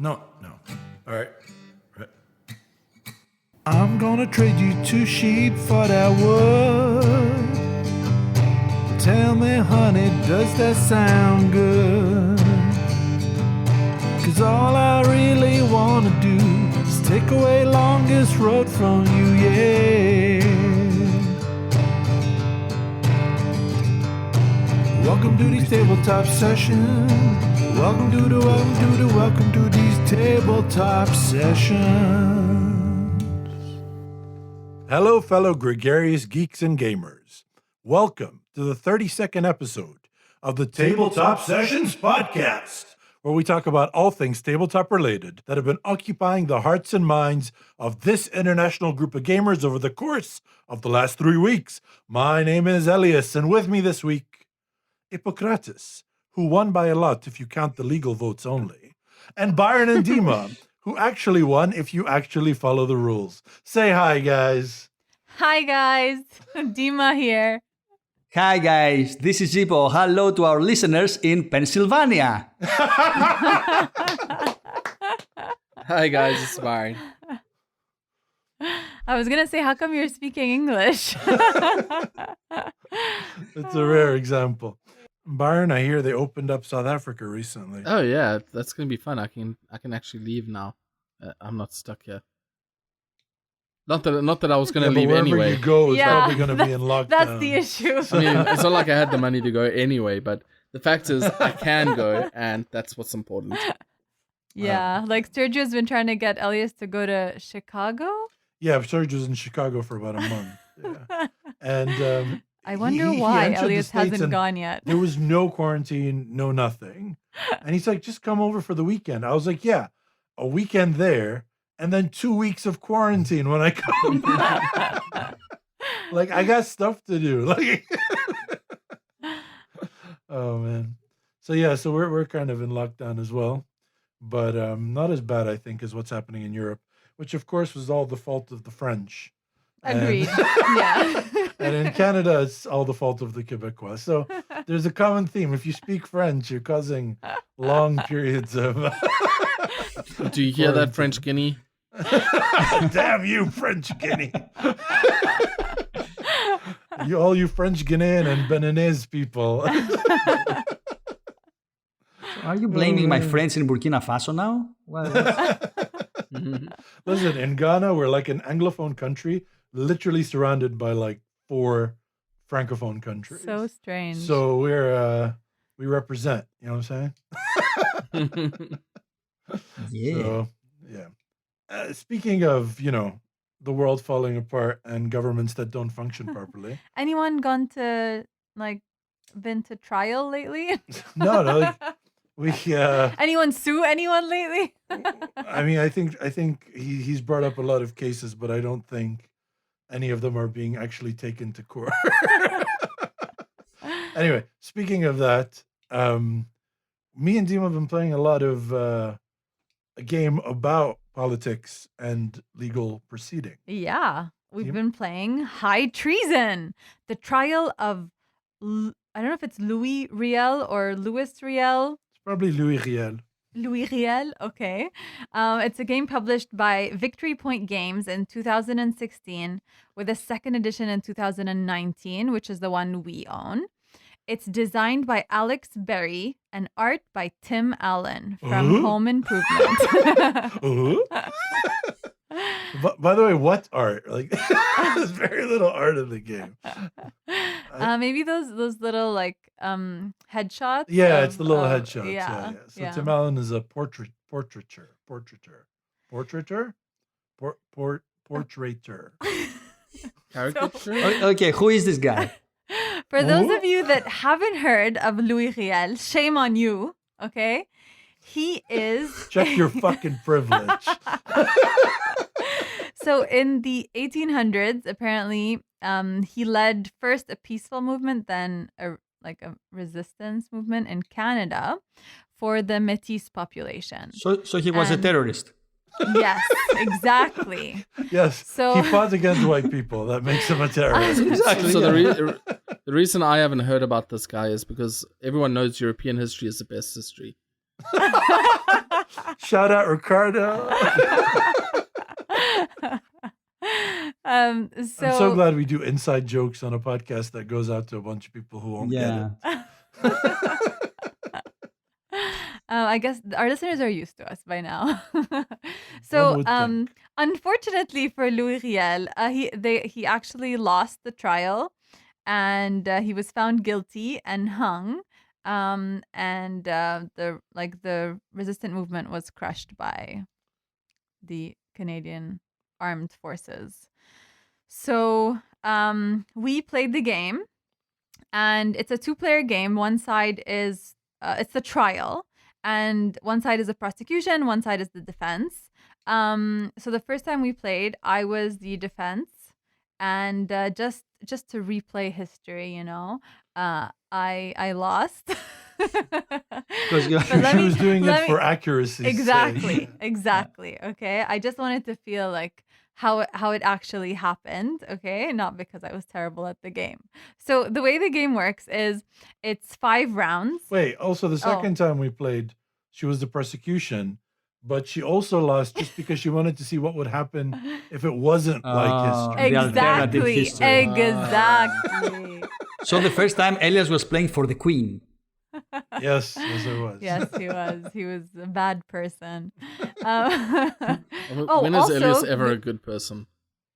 No. All right. I'm gonna trade you 2 sheep for that wood. Tell me, honey, does that sound good? 'Cause all I really wanna do is take away longest road from you, yeah. Welcome to these tabletop sessions. Welcome to these tabletop sessions. Hello, fellow gregarious geeks and gamers. Welcome to the 32nd episode of the Tabletop Sessions Podcast, where we talk about all things tabletop related that have been occupying the hearts and minds of this international group of gamers over the course of the last 3 weeks. My name is Elias, and with me this week, Ippokratis, who won by a lot if you count the legal votes only, and Byron and Dima, who actually won if you actually follow the rules. Say hi, guys. Hi, guys. Dima here. Hi, guys. This is Zippo. Hello to our listeners in Pennsylvania. Hi, guys. It's Byron. I was going to say, how come you're speaking English? It's a rare example. Byron, I hear they opened up South Africa recently. Oh yeah, that's gonna be fun. I can actually leave now. I'm not stuck here. Not that I was gonna leave wherever anyway. you go is probably gonna be in lockdown. That's the issue. I mean, it's not like I had the money to go anyway. But the fact is, I can go, and that's what's important. Yeah, like Sergio's been trying to get Elias to go to Chicago. Yeah, Sergio's in Chicago for about a month. Yeah. And I wonder he why entered the Elias States hasn't gone yet. There was no quarantine, no nothing. And he's like, just come over for the weekend. I was like, yeah, a weekend there, and then 2 weeks of quarantine when I come back. Like, I got stuff to do. Like, oh man. So yeah, so we're kind of in lockdown as well, but not as bad, I think, as what's happening in Europe, which of course was all the fault of the French. Agreed. Yeah. And in Canada, it's all the fault of the Quebecois. So there's a common theme. If you speak French, you're causing long periods of... Do you hear that, French Guinea? Damn you, French Guinea. All you French Guinean and Beninese people. Are you blaming my friends in Burkina Faso now? Listen, in Ghana, we're like an Anglophone country, literally surrounded by like 4 Francophone countries. So strange. So we represent, you know what I'm saying? Yeah. So, yeah. Speaking of, the world falling apart and governments that don't function properly. Anyone been to trial lately? No, like we. Anyone sue anyone lately? I mean, I think he's brought up a lot of cases, but I don't think any of them are being actually taken to court. Anyway, speaking of that, me and Dima have been playing a lot of a game about politics and legal proceeding. Yeah. We've Yep. been playing High Treason, the trial of, I don't know if it's Louis Riel or Louis Riel. It's probably Louis Riel. Louis Riel, okay. It's a game published by Victory Point Games in 2016 with a second edition in 2019, which is the one we own. It's designed by Alex Berry and art by Tim Allen from Home Improvement. By the way, what art? Like, there's very little art in the game. Maybe those little like headshots. Yeah, it's the little headshots. Yeah. So Tim Allen is a portraiture. Caricature? Okay, who is this guy? For those of you that haven't heard of Louis Riel, shame on you, okay? He is... Check your fucking privilege. So in the 1800s, apparently, he led first a peaceful movement, then a resistance movement in Canada for the Métis population. So he was a terrorist. Yes, exactly. Yes. So he fought against white people. That makes him a terrorist. Exactly. So the reason I haven't heard about this guy is because everyone knows European history is the best history. Shout out Ricardo. So I'm so glad we do inside jokes on a podcast that goes out to a bunch of people who won't Yeah. get I guess our listeners are used to us by now. One So, would think. unfortunately for Louis Riel, he actually lost the trial, and he was found guilty and hung. And the resistant movement was crushed by the Canadian Armed Forces. So, we played the game, and it's a 2-player game. One side is it's the trial, and one side is the prosecution, one side is the defense. So the first time we played, I was the defense, and just to replay history, I lost. Because you- But let She me- was doing let it me- for accuracy's Exactly, sake. exactly. Okay, I just wanted to feel like how it actually happened. Okay, not because I was terrible at the game. So the way the game works is it's 5 rounds. Wait, also the second time we played, she was the prosecution, but she also lost just because she wanted to see what would happen if it wasn't like history. The alternative Exactly, history. exactly. So the first time Elias was playing for the queen. Yes, it was. Yes, he was. He was a bad person. When is Elias also, ever a good person?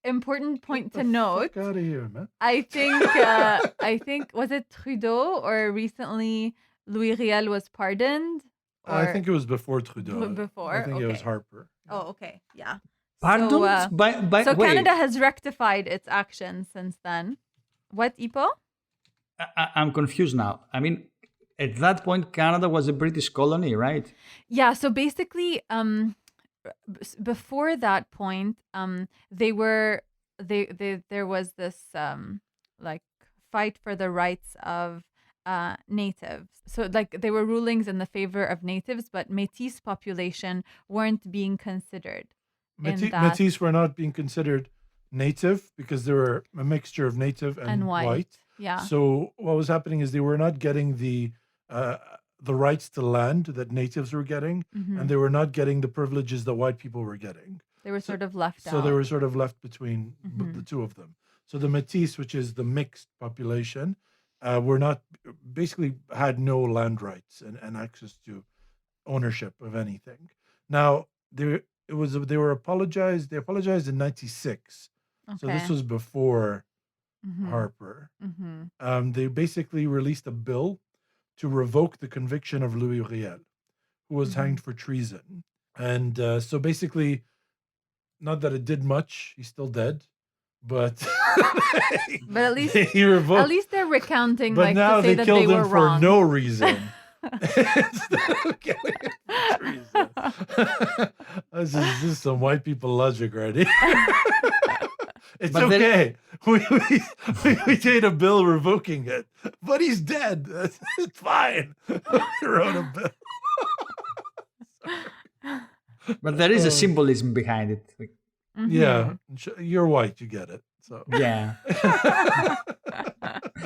important point to Get the note. fuck out of here, man. I think was it Trudeau or recently Louis Riel was pardoned? I think it was before Trudeau. Before? I think it was Okay. Harper. Oh, okay, yeah. Pardon? So, by so wait, Canada has rectified its actions since then. What, Ipo? I'm confused now. I mean, at that point, Canada was a British colony, right? Yeah. So basically, before that point, there was this like fight for the rights of natives. So like there were rulings in the favor of natives, but Métis population weren't being considered. in that- Métis were not being considered native because they were a mixture of native and white. Yeah. So what was happening is they were not getting the rights to land that natives were getting, Mhm. and they were not getting the privileges that white people were getting. They were sort of left So out. they were sort of left between Mhm. the two of them. So the Métis, which is the mixed population, were not basically had no land rights and access to ownership of anything. Now they were apologized. They apologized in '96. So this Okay. was before Mhm. Harper. Mhm. They basically released a bill to revoke the conviction of Louis Riel, who was Mhm. hanged for treason. And so basically, not that it did much. He's still dead, but But at least- he revoked. At least they're recounting, but like, now to say they that killed they him were for wrong. no reason. Instead of killing him for treason. This is some white people logic right here. It's But then- okay. We made a bill revoking it, but he's dead. It's fine. We wrote a bill. But there is a symbolism behind it. Like, Mhm. Yeah, you're white. You get it. So yeah.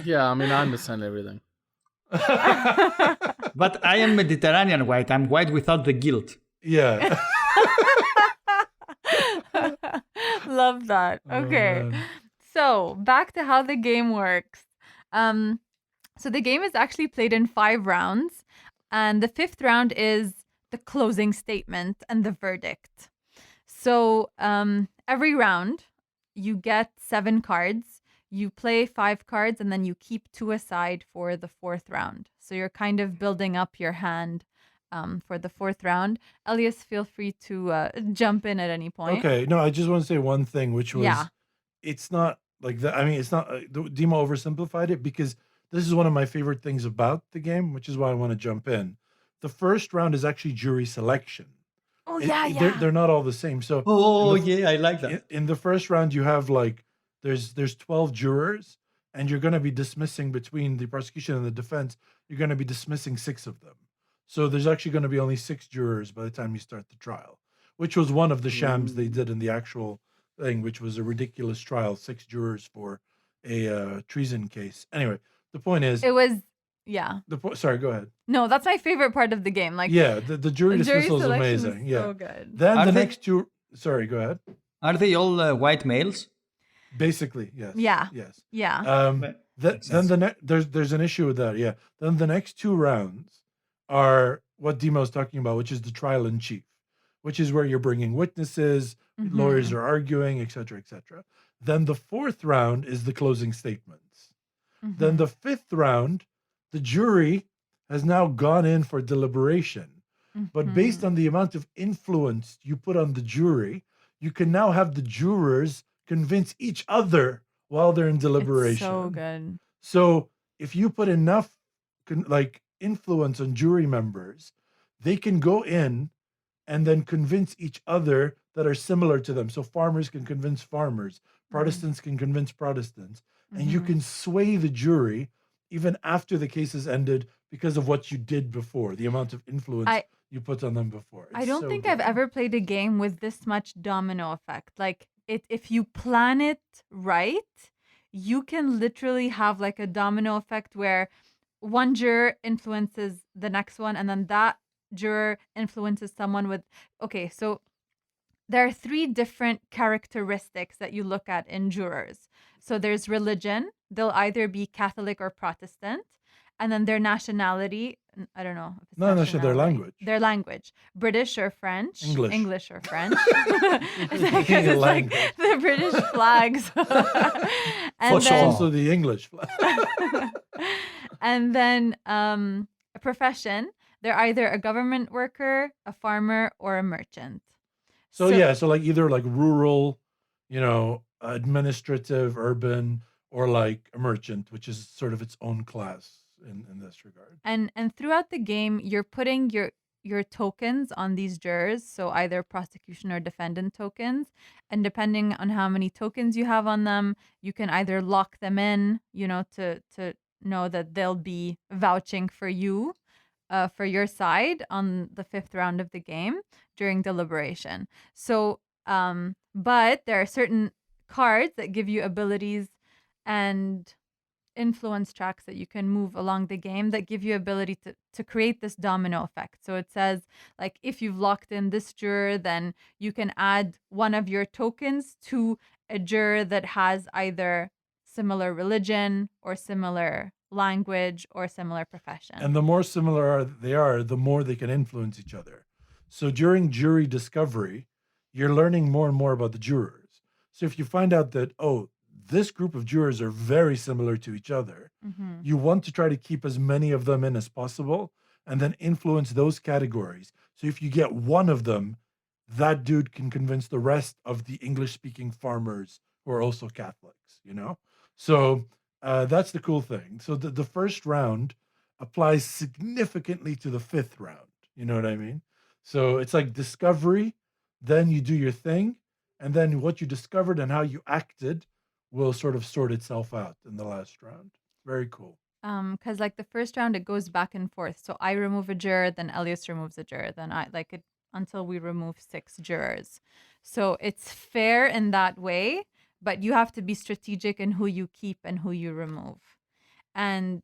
Yeah, I mean, I understand everything. But I am Mediterranean white. I'm white without the guilt. yeah. Love that. Oh, Okay. man. So back to how the game works. So the game is actually played in 5 rounds, and the 5th round is the closing statement and the verdict. So every round you get 7 cards. You play 5 cards, and then you keep 2 aside for the 4th round. So you're kind of building up your hand for the 4th round. Elias, feel free to jump in at any point. Okay. No, I just want to say one thing, which was, Yeah. it's not like that. I mean, it's not. Dima oversimplified it because this is one of my favorite things about the game, which is why I want to jump in. The first round is actually jury selection. Oh, yeah. They're not all the same. So Oh, in the- yeah, I like that. in the first round, you have like there's 12 jurors, and you're going to be dismissing between the prosecution and the defense. You're going to be dismissing 6 of them. So there's actually going to be only 6 jurors by the time you start the trial, which was one of the shams they did in the actual thing, which was a ridiculous trial, 6 jurors for a treason case. Anyway, the point is, It was Yeah. Sorry, go ahead. No, that's my favorite part of the game. Like, Yeah, the jury dismissal is selection amazing. is Yeah. so good. Then Are the they- next two. Sorry, go ahead. Are they all white males? Basically, yes. Yeah. Yes. Yeah. But- Then makes sense. there's an issue with that. Yeah. Then the next two rounds are what Dima was talking about, which is the trial in chief, which is where you're bringing witnesses, lawyers are arguing, etc., etc. Then the fourth round is the closing statements. Then the fifth round, the jury has now gone in for deliberation. But based on the amount of influence you put on the jury, you can now have the jurors convince each other while they're in deliberation. It's so good. So if you put enough influence on jury members, they can go in and then convince each other that are similar to them. So farmers can convince farmers, Protestants can convince Protestants, and you can sway the jury even after the case is ended because of what you did before, the amount of influence you put on them before. I It's don't so think good. I've ever played a game with this much domino effect. Like, if you plan it right, you can literally have like a domino effect where one juror influences the next one, and then that juror influences someone with. Okay, so there are three different characteristics that you look at in jurors. So there's religion, they'll either be Catholic or Protestant, and then their nationality. I don't know. If it's No, their nationality. language. Their language. British or French. English. English or French. Thinking Because of it's like language. the British flags. and For then, sure. Also the English flag. and then a profession. They're either a government worker, a farmer, or a merchant. So like either like rural, administrative, urban, or like a merchant, which is sort of its own class in this regard. And throughout the game, you're putting your tokens on these jurors, so either prosecution or defendant tokens, and depending on how many tokens you have on them, you can either lock them in, to know that they'll be vouching for you, for your side on the fifth round of the game during deliberation. So, but there are certain cards that give you abilities and influence tracks that you can move along the game that give you ability to create this domino effect. So it says, like, if you've locked in this juror, then you can add one of your tokens to a juror that has either similar religion or similar language or similar profession. And the more similar they are, the more they can influence each other. So during jury discovery, you're learning more and more about the jurors. So if you find out that, this group of jurors are very similar to each other, you want to try to keep as many of them in as possible and then influence those categories. So if you get one of them, that dude can convince the rest of the English-speaking farmers who are also Catholics, So that's the cool thing. So the first round applies significantly to the fifth round. You know what I mean? So it's like discovery, then you do your thing, and then what you discovered and how you acted will sort of sort itself out in the last round. Very cool. Because like the first round, it goes back and forth. So I remove a juror, then Elias removes a juror, then I like it until we remove 6 jurors. So it's fair in that way, but you have to be strategic in who you keep and who you remove. And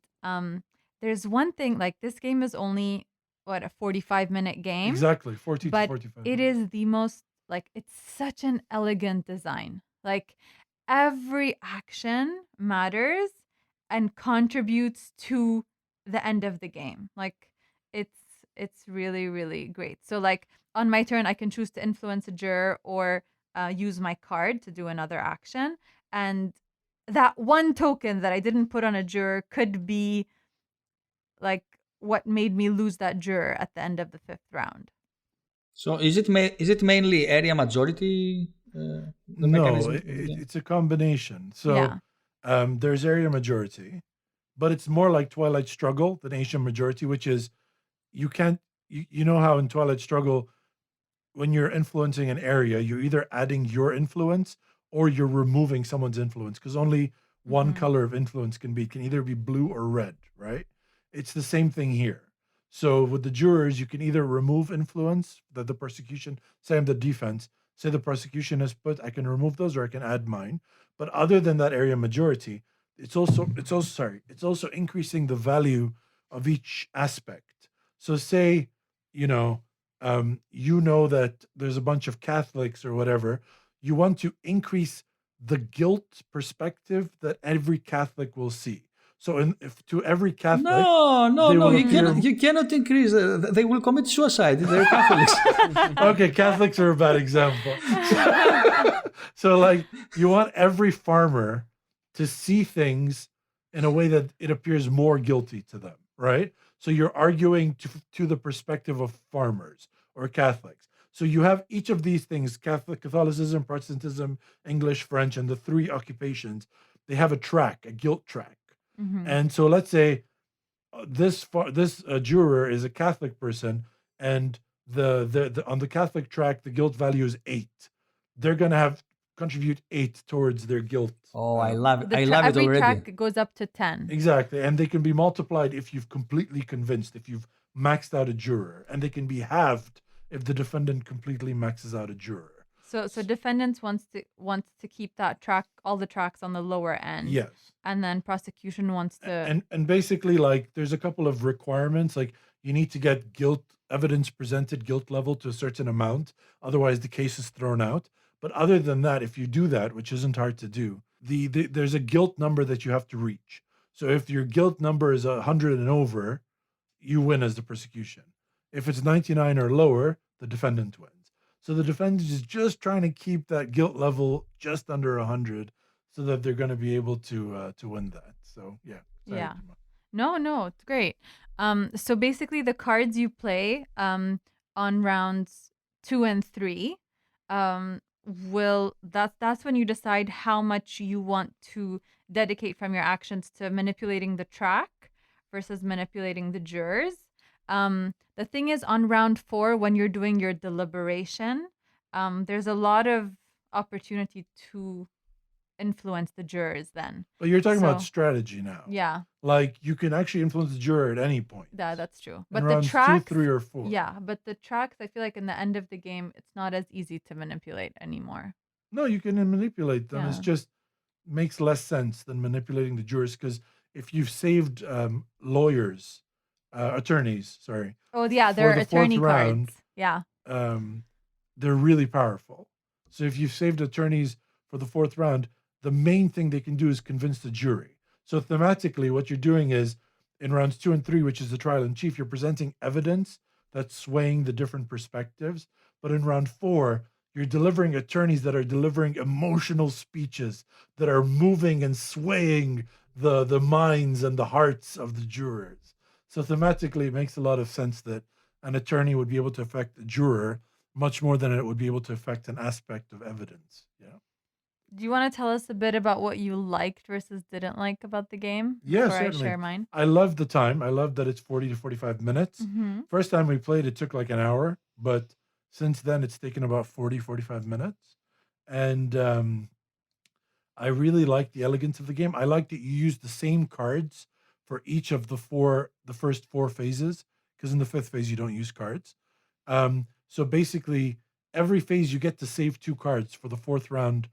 there's one thing, like this game is only a 45-minute game. Exactly, 40 but to 45. it is the most, like, it's such an elegant design. Like, every action matters and contributes to the end of the game. Like, it's really, really great. So like on my turn, I can choose to influence a juror or use my card to do another action. And that one token that I didn't put on a juror could be like what made me lose that juror at the end of the 5th round. So is it mainly area majority? The mechanism? It's a combination. So Yeah. there's area majority, but it's more like Twilight Struggle than Asian majority, which is you can't, you know how in Twilight Struggle, when you're influencing an area, you're either adding your influence or you're removing someone's influence, because only one color of influence can either be blue or red, right? It's the same thing here. So with the jurors, you can either remove influence that the prosecution, say I'm the defense, say the prosecution has put, I can remove those or I can add mine. But other than that area majority, it's also increasing the value of each aspect. So say, you know, that there's a bunch of Catholics or whatever. You want to increase the guilt perspective that every Catholic will see. So, if to every Catholic, No, no, they no. will You appear- cannot. You cannot increase. They will commit suicide. They're Catholics. okay, Catholics are a bad example. So, like, you want every farmer to see things in a way that it appears more guilty to them, right? So you're arguing to the perspective of farmers or Catholics. So you have each of these things: Catholicism, Protestantism, English, French, and the three occupations. They have a track, a guilt track. Mhm. And so let's say this juror is a Catholic person, and the on the Catholic track the guilt value is 8. They're gonna have contribute 8 towards their guilt. Oh, I love it. I The love it every already. track goes up to 10. Exactly, and they can be multiplied if you've completely convinced, if you've maxed out a juror, and they can be halved if the defendant completely maxes out a juror. So defendants wants to keep that track, all the tracks on the lower end. Yes. And then prosecution wants to. And basically, like, there's a couple of requirements. Like, you need to get guilt evidence presented, guilt level to a certain amount. Otherwise, the case is thrown out. But other than that, if you do that, which isn't hard to do, there's a guilt number that you have to reach. So if your guilt number is 100 and over, you win as the prosecution. If it's 99 or lower, the defendant wins. So the defendant is just trying to keep that guilt level just under 100, so that they're going to be able to win that. So yeah. Sorry, Yeah. Tima. No, it's great. So basically, the cards you play on rounds 2 and 3 that's when you decide how much you want to dedicate from your actions to manipulating the track versus manipulating the jurors. The thing is, on round 4, when you're doing your deliberation, there's a lot of opportunity to influence the jurors then. But you're talking about So- strategy now. Yeah, Like, you can actually influence the juror at any point. that's true. In But the rounds tracks, 2, 3, or 4. yeah, but the tracks, I feel like in the end of the game, it's not as easy to manipulate anymore. No, you can manipulate them. It's Yeah. just makes less sense than manipulating the jurors, because if you've saved attorneys, sorry, Oh, yeah, For they're the fourth attorney round, cards. Yeah. they're really powerful. So if you've saved attorneys for the 4th round, the main thing they can do is convince the jury. So thematically, what you're doing is, in rounds 2 and 3, which is the trial in chief, you're presenting evidence that's swaying the different perspectives. But in round 4, you're delivering attorneys that are delivering emotional speeches that are moving and swaying the minds and the hearts of the jurors. So thematically, it makes a lot of sense that an attorney would be able to affect a juror much more than it would be able to affect an aspect of evidence. Yeah. Do you want to tell us a bit about what you liked versus didn't like about the game? Yeah, before certainly. I share mine. I love the time. I love that it's 40 to 45 minutes. Mm-hmm. First time we played, it took like an hour, but since then it's taken about 40, 45 minutes. And I really like the elegance of the game. I like that you use the same cards for each of the first 4 phases, because in the 5th phase, you don't use cards. So basically, every phase you get to save 2 cards for the 4th round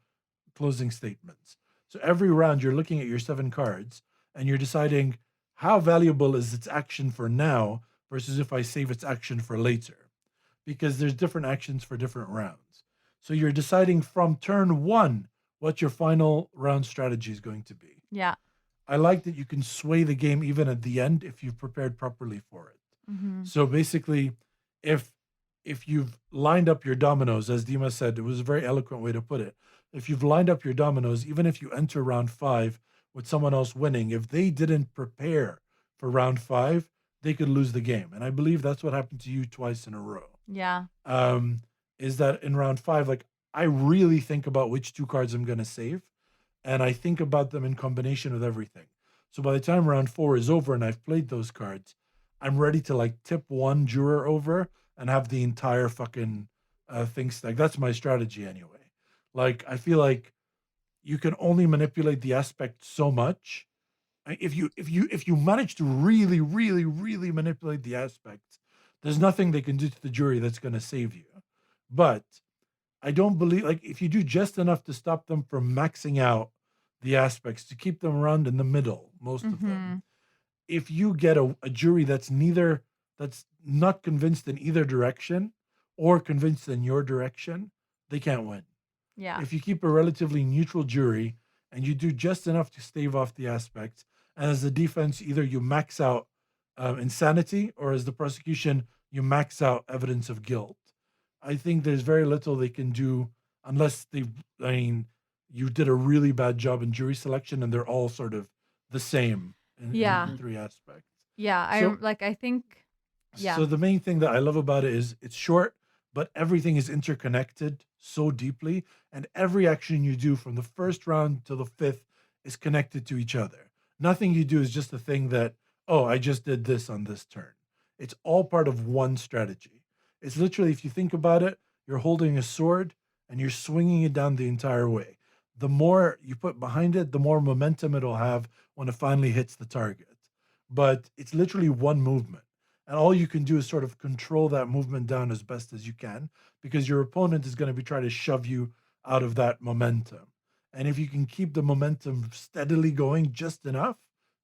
closing statements. So every round you're looking at your 7 cards and you're deciding how valuable is its action for now versus if I save its action for later, because there's different actions for different rounds. So you're deciding from turn 1 what your final round strategy is going to be. Yeah. I like that you can sway the game even at the end if you've prepared properly for it. Mm-hmm. So basically, if you've lined up your dominoes, as Dima said, it was a very eloquent way to put it. If you've lined up your dominoes, even if you enter round 5 with someone else winning, if they didn't prepare for round 5, they could lose the game. And I believe that's what happened to you twice in a row. Yeah. Is that in round 5, like, I really think about which 2 cards I'm going to save, and I think about them in combination with everything. So by the time round 4 is over and I've played those cards, I'm ready to, like, tip one juror over and have the entire fucking thing stack. That's my strategy anyway. Like, I feel like you can only manipulate the aspect so much. If you manage to really, really, really manipulate the aspects, there's nothing they can do to the jury that's going to save you. But I don't believe, like, if you do just enough to stop them from maxing out the aspects, to keep them around in the middle, most of them, if you get a jury that's not convinced in either direction or convinced in your direction, they can't win. Yeah. If you keep a relatively neutral jury and you do just enough to stave off the aspects, and as the defense, either you max out insanity, or as the prosecution, you max out evidence of guilt, I think there's very little they can do unless you did a really bad job in jury selection and they're all sort of the same Yeah. in three aspects. Yeah. I think, yeah. So the main thing that I love about it is it's short, but everything is interconnected so deeply, and every action you do from the first round to the fifth is connected to each other. Nothing you do is just a thing that, oh, I just did this on this turn. It's all part of one strategy. It's literally, if you think about it, you're holding a sword and you're swinging it down the entire way. The more you put behind it, the more momentum it'll have when it finally hits the target. But it's literally one movement. And all you can do is sort of control that movement down as best as you can, because your opponent is going to be trying to shove you out of that momentum. And if you can keep the momentum steadily going just enough,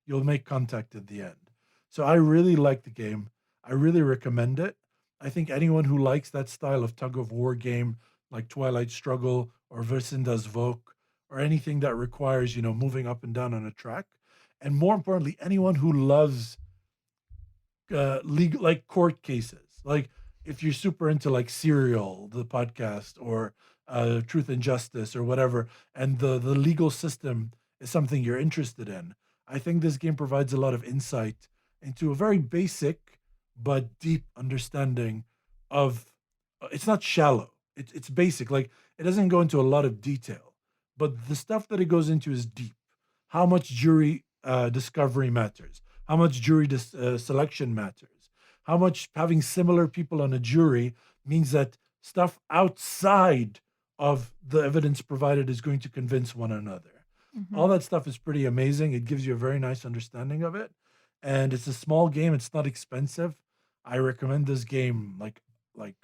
you'll make contact at the end. So I really like the game. I really recommend it. I think anyone who likes that style of tug of war game, like Twilight Struggle or Versinda's Vogue, or anything that requires, moving up and down on a track, and more importantly, anyone who loves legal, like court cases, like if you're super into like Serial, the podcast, or Truth and Justice or whatever, and the legal system is something you're interested in, I think this game provides a lot of insight into a very basic but deep understanding of. It's not shallow. It's basic. Like, it doesn't go into a lot of detail, but the stuff that it goes into is deep. How much jury discovery matters, how much jury selection matters, how much having similar people on a jury means that stuff outside of the evidence provided is going to convince one another. All that stuff is pretty amazing. It gives you a very nice understanding of it. And it's a small game. It's not expensive. I recommend this game like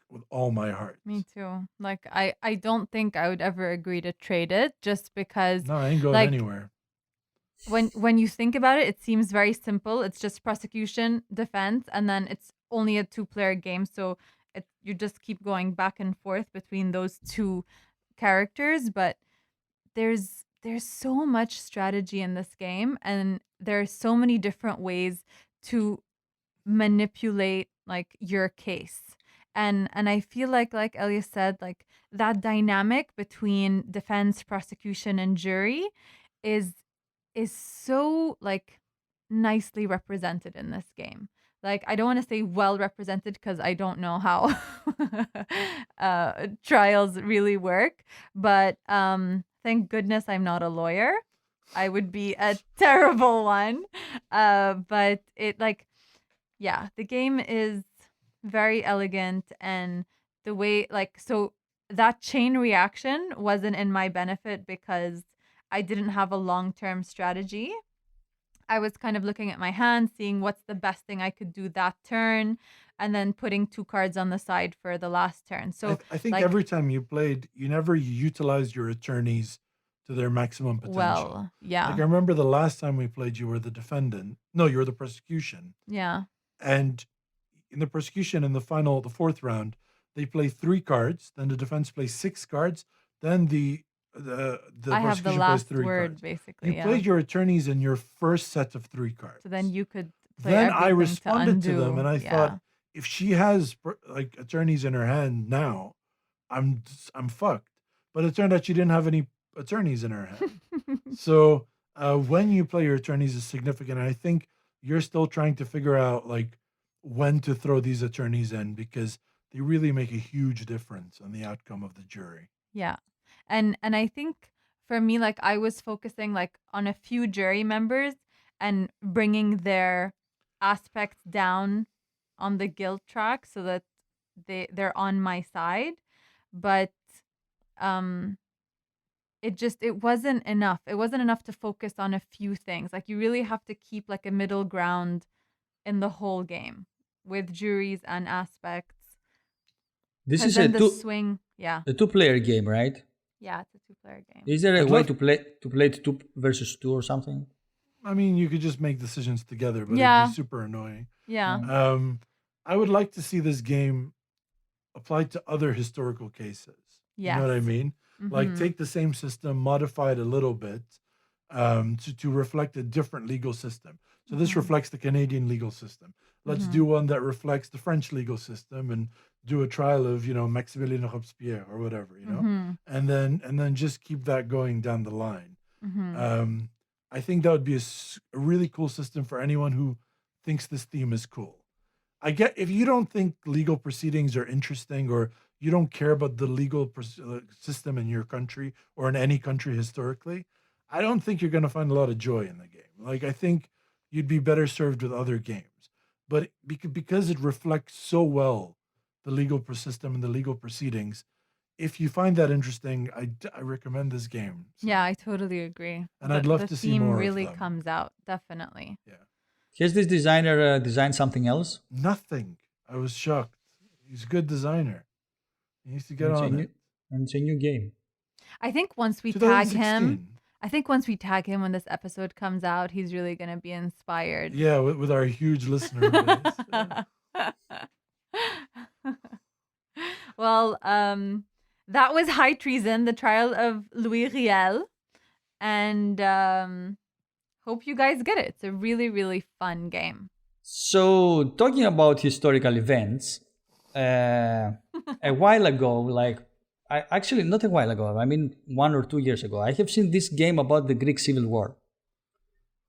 with all my heart. Me too. Like, I don't think I would ever agree to trade it, just because No, I ain't going like, anywhere. when you think about it, it seems very simple. It's just prosecution, defense, and then it's only a 2-player game. So you just keep going back and forth between those two characters. But there's so much strategy in this game, and there are so many different ways to manipulate like your case. And I feel like Elias said, like that dynamic between defense, prosecution, and jury is so like nicely represented in this game. Like, I don't want to say well represented because I don't know how trials really work, but thank goodness I'm not a lawyer. I would be a terrible one. But it, like, yeah, the game is very elegant, and the way, like, so that chain reaction wasn't in my benefit because I didn't have a long-term strategy. I was kind of looking at my hand, seeing what's the best thing I could do that turn, and then putting 2 cards on the side for the last turn. So I think like, every time you played, you never utilized your attorneys to their maximum potential. well, yeah. Like, I remember the last time we played, you were the defendant. No, you were the prosecution. Yeah. And in the prosecution, in the 4th round, they play 3 cards. Then the defense plays 6 cards. Then the I have the prosecution plays last 3 word, cards. basically. You Yeah. played your attorneys in your first set of 3 cards. So then you could play Then I everything responded to them, undo. and I Yeah. thought, if she has like attorneys in her hand now, I'm fucked. But it turned out she didn't have any attorneys in her hand. So when you play your attorneys is significant. And I think you're still trying to figure out like when to throw these attorneys in, because they really make a huge difference on the outcome of the jury. Yeah. And I think for me, like, I was focusing like on a few jury members and bringing their aspects down on the guilt track so that they're on my side. But it wasn't enough. It wasn't enough to focus on a few things. Like, you really have to keep like a middle ground in the whole game with juries and aspects. This And is then the swing. Yeah. a 2-player game, right? Yeah, it's a 2-player game. Is there a I'd way love- to play it 2 versus 2 or something? I mean, you could just make decisions together, but Yeah. it'd be super annoying. Yeah. I would like to see this game applied to other historical cases. You know what I Yes. mean? Like Mhm. take the same system, modify it a little bit to reflect a different legal system. So this Mhm. reflects the Canadian legal system. Let's Mhm. do one that reflects the French legal system and do a trial of, Maximilien Robespierre or whatever, Mhm. and then just keep that going down the line. Mhm. I think that would be a really cool system for anyone who thinks this theme is cool. I get if you don't think legal proceedings are interesting or you don't care about the legal system in your country or in any country historically, I don't think you're going to find a lot of joy in the game. Like, I think you'd be better served with other games. But because it reflects so well the legal system and the legal proceedings, if you find that interesting, I recommend this game. So- Yeah, I totally agree. And I'd love the to see theme more of really them. comes out, definitely. Yeah. Has this designer designed something else? Nothing. I was shocked. He's a good designer. He needs to get It's a on new- it. And it's a new game. I think once we tag 2016. him when this episode comes out, he's really going to be inspired. Yeah, with our huge listener base. Yeah. Well, that was High Treason, the Trial of Louis Riel. And hope you guys get it. It's a really, really fun game. So, talking about historical events, a while ago, not a while ago, I mean 1 or 2 years ago, I have seen this game about the Greek Civil War.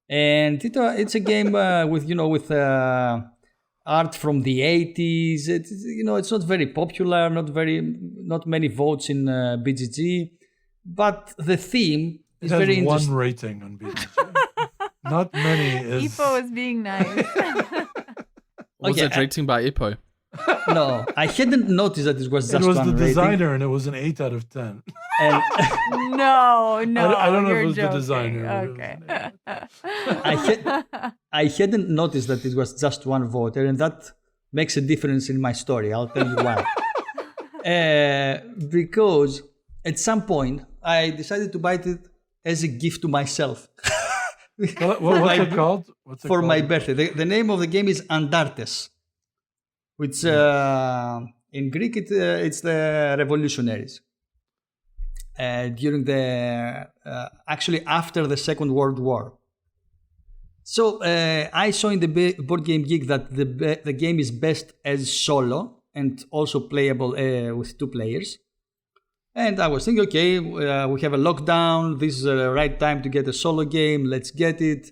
And it's a game with art from the 80s. It's not very popular, not many votes in BGG, but the theme It is has very one interesting. rating on BGG. Not many is. Ipo is being nice. Was Okay, it rating by Ippo? No, I hadn't noticed that it was It just was one the rating. designer, and it was an 8 out of 10. And No, I don't know if you're it was the joking. designer, but it was Okay. I hadn't noticed that it was just one voter, and that makes a difference in my story. I'll tell you why. Because at some point, I decided to buy it as a gift to myself. What's it called? For my birthday. The name of the game is Andartes, which in Greek it's the revolutionaries. During actually after the Second World War. So I saw in the Board Game Geek that the game is best as solo and also playable with 2 players. And I was thinking, okay, we have a lockdown. This is the right time to get a solo game. Let's get it.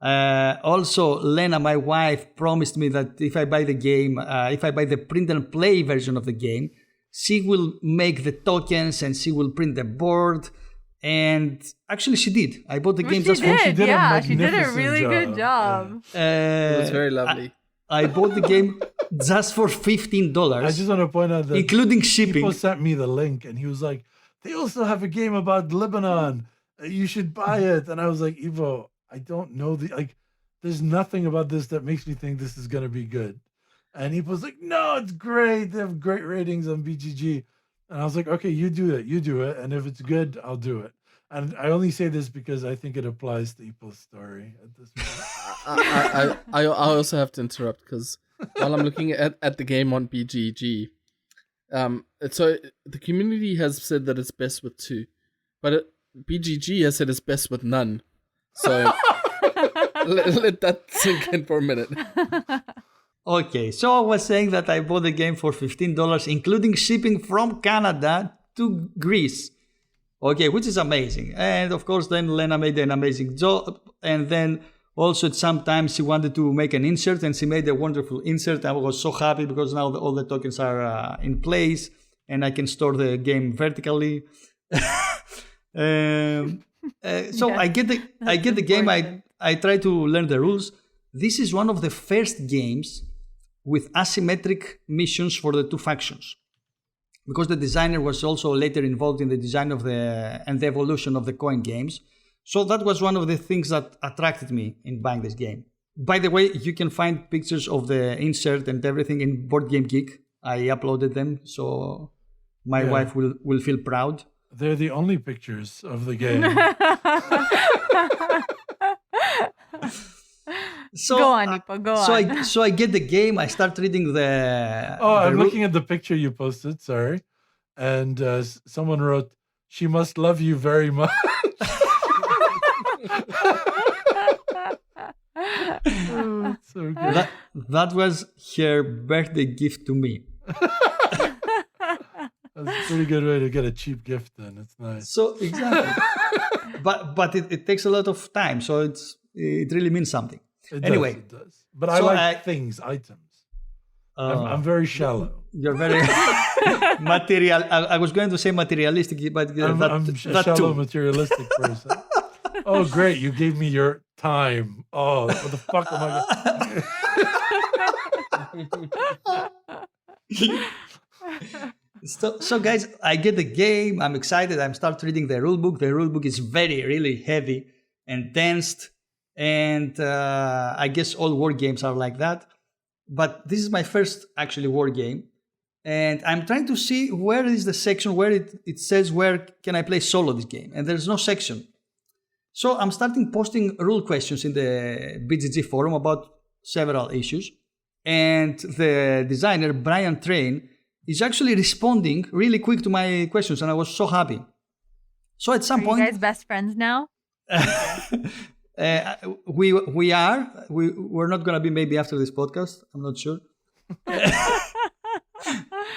Also, Lena, my wife, promised me that if I buy the game, if I buy the print and play version of the game, she will make the tokens and she will print the board. And actually, she did. I bought the game She just for. did, did a yeah. She did a magnificent really good job. It was very lovely. I bought the game just for $15, I just want to point out that including shipping. people sent me the link, and he was like, "They also have a game about Lebanon. You should buy it." And I was like, "Ivo, I don't know there's nothing about this that makes me think this is gonna be good." And he was like, "No, it's great. They have great ratings on BGG." And I was like, "Okay, you do it. And if it's good, I'll do it." And I only say this because I think it applies to Ipo's story at this point. I also have to interrupt because while I'm looking at the game on BGG, so the community has said that it's best with 2, but BGG has said it's best with none. So let that sink in for a minute. Okay, so I was saying that I bought the game for $15, including shipping from Canada to Greece. Okay, which is amazing. And of course, then Lena made an amazing job. And then also at some time she wanted to make an insert, and she made a wonderful insert. I was so happy because now all the tokens are in place and I can store the game vertically. So Yeah, I get the game. important. I try to learn the rules. This is one of the first games with asymmetric missions for the 2 factions, because the designer was also later involved in the design of and the evolution of the coin games. So that was one of the things that attracted me in buying this game. By the way, you can find pictures of the insert and everything in Board Game Geek. I uploaded them, so my wife will feel proud. They're the only pictures of the game. So, Go on, Ippo, go on. So I get the game. I start reading the. Oh, the I'm ru- looking at the picture you posted. Sorry, and someone wrote, "She must love you very much." Oh, it's so good. That was her birthday gift to me. That's a pretty good way to get a cheap gift. Then it's nice. So exactly, but it takes a lot of time. So it really means something. Anyway, it does. But I so like things, items. I'm very shallow. You're very material. I was going to say materialistic, but I'm a that shallow, too. materialistic person. Oh, great! You gave me your time. Oh, what the fuck am I? So guys, I get the game. I'm excited. I'm start reading the rulebook. The rulebook is really heavy and dense, and I guess all war games are like that. But this is my first actually war game, and I'm trying to see where is the section where it says where can I play solo this game, and there's no section. So I'm starting posting rule questions in the BGG forum about several issues, and the designer Brian Train is actually responding really quick to my questions, and I was so happy. So at some point, you guys best friends now? we're not gonna be maybe after this podcast. I'm not sure.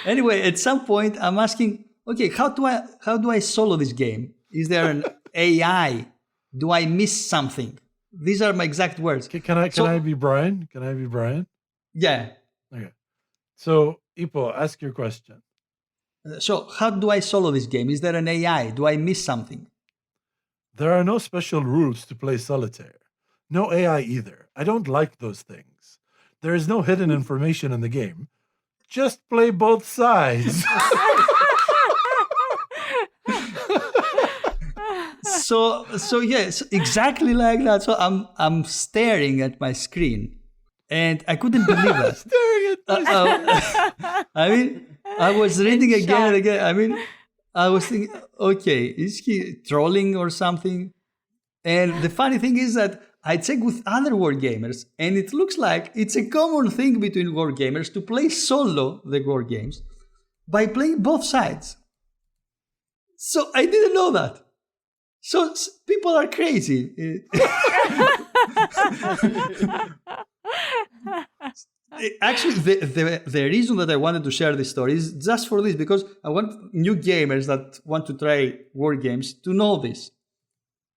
Anyway, at some point, I'm asking, okay, how do I solo this game? Is there an AI? Do I miss something? These are my exact words. Can I be Brian? Can I be Brian? Yeah. Okay. So, Ippo, ask your question. So how do I solo this game? Is there an AI? Do I miss something? There are no special rules to play solitaire. No AI either. I don't like those things. There is no hidden information in the game. Just play both sides. So yes, exactly like that. So I'm staring at my screen, and I couldn't believe that. Staring at I mean, I was reading again and again. I mean, I was thinking, okay, is he trolling or something? And the funny thing is that I checked with other wargamers, and it looks like it's a common thing between wargamers to play solo the war games by playing both sides. So I didn't know that. So people are crazy. Actually, the reason that I wanted to share this story is just for this, because I want new gamers that want to try war games to know this.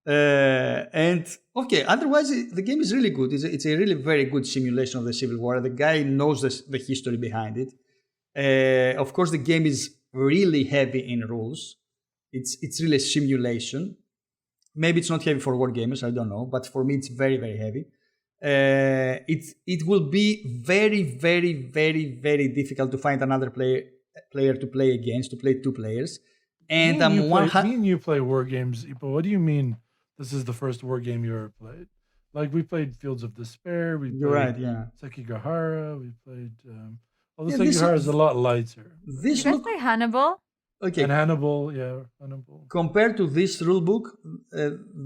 And okay, otherwise the game is really good. It's a really very good simulation of the Civil War. The guy knows the history behind it. Of course, the game is really heavy in rules. It's really a simulation. Maybe it's not heavy for war gamers, I don't know, but for me it's very, very heavy. It will be very, very, very, very difficult to find another player to play against, to play two players. And me and you play war games, but what do you mean this is the first war game you ever played? Like, we played Fields of Despair, we played Sekigahara, we played Sekigahara is a lot lighter. You guys play Hannibal? Okay. And Hannibal. Compared to this rulebook,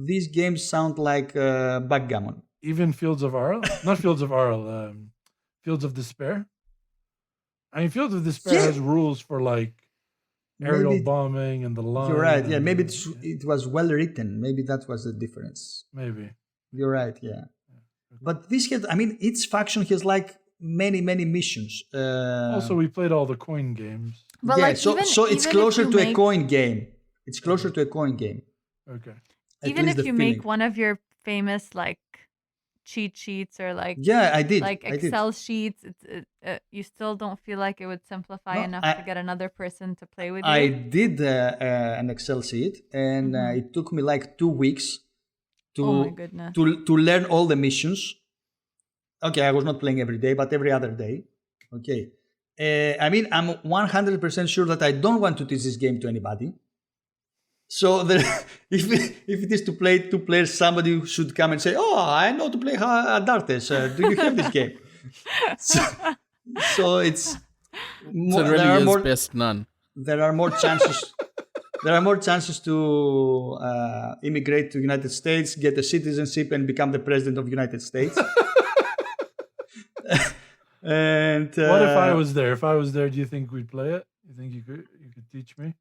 these games sound like backgammon. Even Fields of Arl? Not Fields of Arl, Fields of Despair? I mean, Fields of Despair has rules for, like, aerial bombing and the line. You're right, yeah. Maybe it was well written. Maybe that was the difference. Maybe. You're right, yeah. But this has, I mean, each faction has, like, many, many missions. Also, we played all the coin games. But yeah, like, so it's closer to a coin game. It's closer to a coin game. Okay. Even if you make one of your famous like cheat sheets or like I did like Excel sheets, you still don't feel like it would simplify enough to get another person to play with you. I did an Excel sheet, and it took me like 2 weeks to learn all the missions. Okay, I was not playing every day, but every other day. Okay. I mean, I'm 100% sure that I don't want to teach this game to anybody. So if it is to play two players, somebody should come and say, "Oh, I know to play Andartes. Do you have this game?" So it's more, so it really is best none. There are more chances. there are more chances to immigrate to United States, get a citizenship, and become the president of United States. And What if I was there? If I was there, do you think we'd play it? You think you could teach me?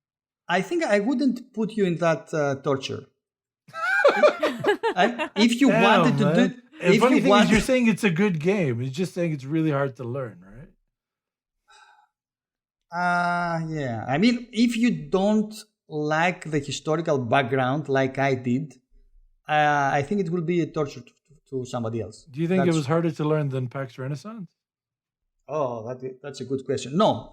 I think I wouldn't put you in that torture. If you wanted to do, The if funny you thing want, is, you're saying it's a good game. You're just saying it's really hard to learn, right? yeah. I mean, if you don't like the historical background like I did, I think it will be a torture to somebody else. Do you think it was harder to learn than PAX Renaissance? Oh, that's a good question. No,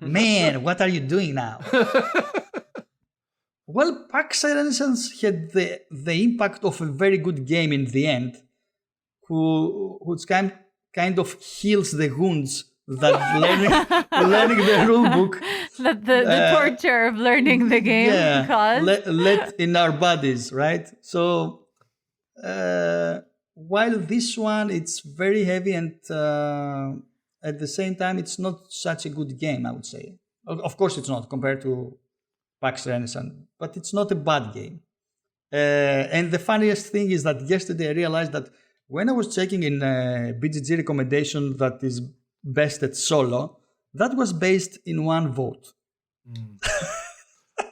man, what are you doing now? Well, PAX Renaissance had the impact of a very good game in the end, which kind of heals the wounds that learning the rule book, the torture of learning the game caused. let in our bodies, right? So while this one it's very heavy and at the same time it's not such a good game, I would say. Of course it's not compared to PAX Renaissance, but it's not a bad game. And the funniest thing is that yesterday I realized that when I was checking in BGG recommendation that is best at solo, that was based in one vote.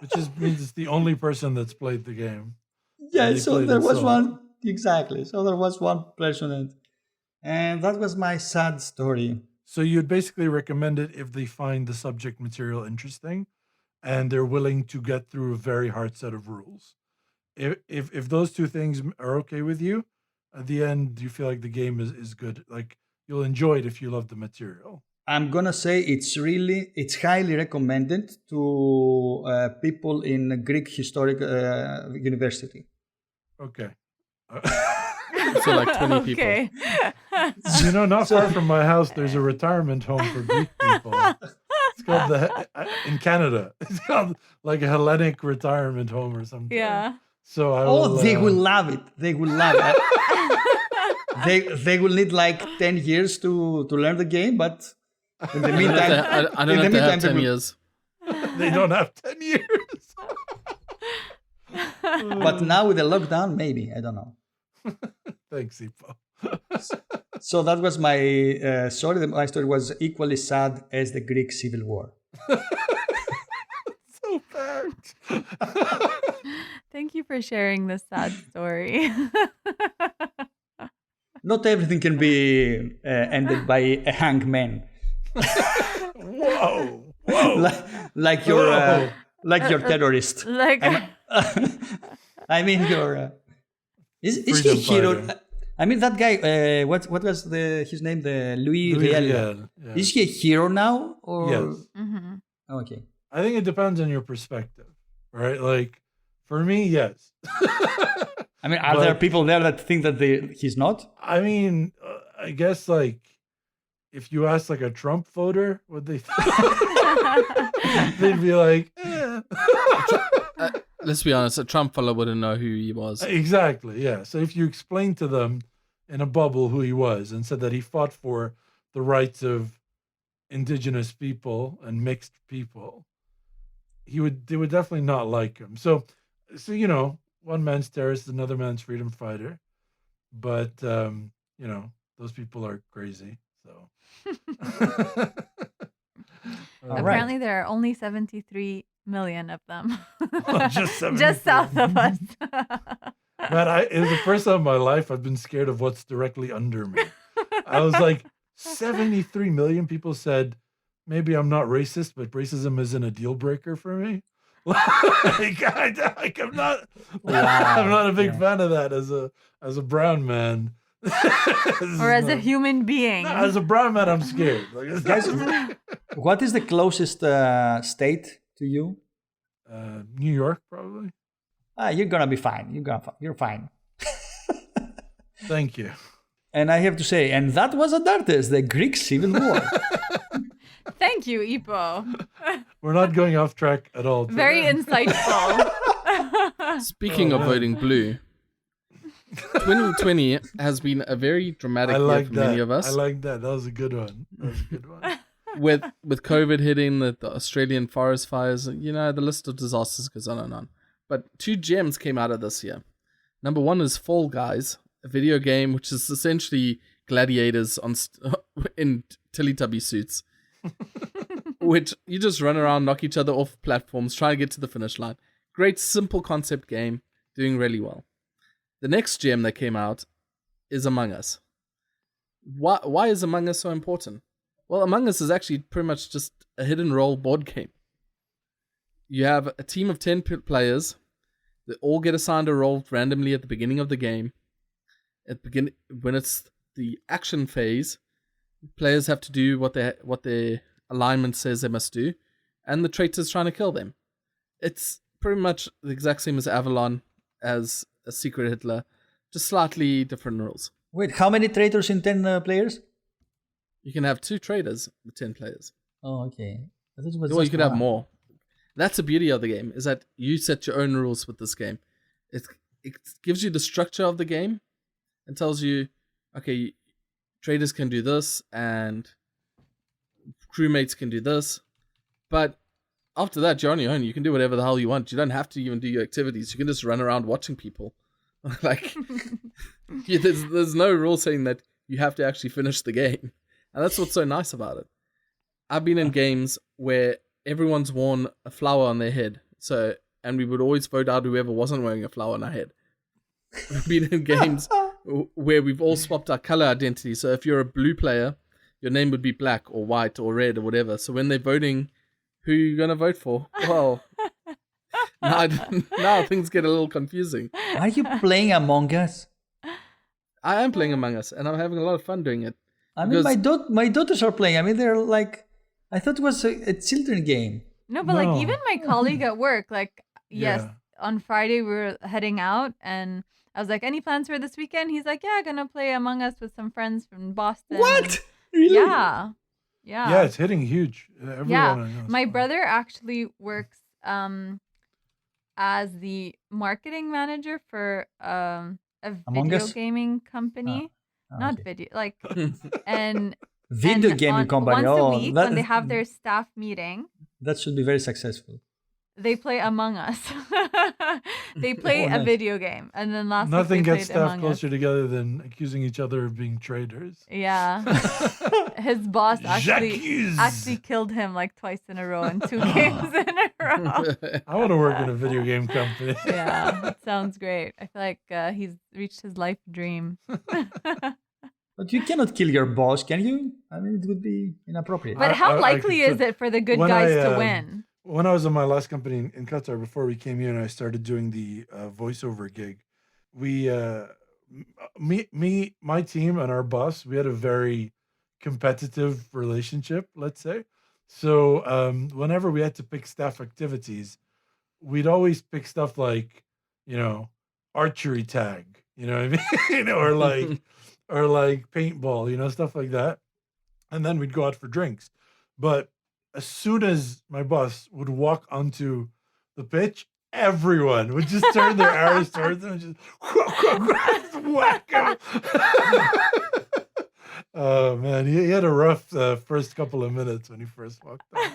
Which means it's the only person that's played the game. Yeah, so there was one, exactly. So there was one person, and that was my sad story. So you'd basically recommend it if they find the subject material interesting and they're willing to get through a very hard set of rules. If those two things are okay with you, at the end, do you feel like the game is good? Like you'll enjoy it if you love the material. I'm gonna say it's highly recommended to people in Greek Historic University. Okay. So like 20 people. Okay. Not far from my house, there's a retirement home for Greek people. It's called in Canada. It's called like a Hellenic retirement home or something. Yeah. So they will love it. They will love it. They will need like 10 years to learn the game, but in the meantime, I don't know if they have 10 years. They don't have 10 years. But now with the lockdown, maybe, I don't know. Thanks, Ippo. So that was my story. My story was equally sad as the Greek Civil War. So bad. Thank you for sharing this sad story. Not everything can be ended by a hangman. Whoa. like your terrorist. I mean, your is he a hero? Fighter. I mean, that guy. What was his name? The Louis Riel. Yeah. Is he a hero now? Or? Yes. Mm-hmm. Okay. I think it depends on your perspective, right? Like, for me, yes. I mean, are there people there that think that he's not? I mean, I guess, like, if you ask, like, a Trump voter what they think, they'd be like, eh. Let's be honest, a Trump fellow wouldn't know who he was. Exactly, yeah. So if you explained to them in a bubble who he was and said that he fought for the rights of indigenous people and mixed people, they would definitely not like him. So one man's terrorist, another man's freedom fighter, but those people are crazy. So Apparently, there are only 73 million of them. just south of us. Man, it was the first time in my life I've been scared of what's directly under me. I was like, 73 million people said, maybe I'm not racist, but racism isn't a deal breaker for me. I'm not a big fan of that as a brown man. Or as a human being. No, as a brown man, I'm scared. Guys, what is the closest state to you? New York, probably. You're gonna be fine. You're fine. Thank you. And I have to say, and that was Andartes, the Greek Civil War. Thank you, Ippo. We're not going off track at all today. Very insightful. Speaking of voting blue, 2020 has been a very dramatic year for many of us. I like that. That was a good one. with COVID hitting, the Australian forest fires, the list of disasters goes on and on. But 2 gems came out of this year. Number 1 is Fall Guys, a video game which is essentially gladiators in Teletubby suits, which you just run around, knock each other off platforms, try to get to the finish line. Great, simple concept game, doing really well. The next gem that came out is Among Us. Why is Among Us so important? Well, Among Us is actually pretty much just a hidden role board game. You have a team of 10 players that all get assigned a role randomly at the beginning of the game. When it's the action phase, players have to do what their alignment says they must do, and the traitor's trying to kill them. It's pretty much the exact same as Avalon, as a Secret Hitler, just slightly different rules. Wait, how many traitors in 10 players? You can have 2 traders with 10 players. Oh, okay. I thought it was Well, you just could have one. more. That's the beauty of the game, is that you set your own rules with this game. It gives you the structure of the game and tells you, okay, traders can do this and crewmates can do this. But after that, you're on your own. You can do whatever the hell you want. You don't have to even do your activities. You can just run around watching people. There's no rule saying that you have to actually finish the game. And that's what's so nice about it. I've been in games where everyone's worn a flower on their head. And we would always vote out whoever wasn't wearing a flower on our head. We've been in games where we've all swapped our color identity. So if you're a blue player, your name would be black or white or red or whatever. So when they're voting, who are you going to vote for? Well, now things get a little confusing. Are you playing Among Us? I am playing Among Us, and I'm having a lot of fun doing it. I mean, my daughters are playing. I mean, they're like, I thought it was a children game. No, but No. like even my colleague at work, like yes, Yeah. on Friday we were heading out and I was like, any plans for this weekend? He's like, yeah, gonna play Among Us with some friends from Boston. What? Really? Yeah. Yeah, it's hitting huge. Everyone I know is My playing. brother actually works as the marketing manager for a Among video Us? gaming company. Not okay. video, like and Video and gaming company. once Oh, a week when they have their staff meeting, that should be very successful. they play Among Us. They play Oh, a nice. video game, and then last Nothing week they gets played staff Among closer Us. together than accusing each other of being traitors. Yeah, his boss actually J'accuse. killed him like twice in a row and 2 games in a row. I want to work in a video game company. Yeah, it sounds great. I feel like he's reached his life dream. But you cannot kill your boss, can you? I mean, it would be inappropriate. But how I likely could- is it for the good when guys I, to win? When I was in my last company in Qatar, before we came here and I started doing the voiceover gig, we, my team and our boss, we had a very competitive relationship, let's say. So whenever we had to pick staff activities, we'd always pick stuff like, archery tag, you know what I mean? or like paintball, stuff like that. And then we'd go out for drinks. But as soon as my boss would walk onto the pitch, everyone would just turn their arrows towards him and just whack him. Oh man, he had a rough first couple of minutes when he first walked on.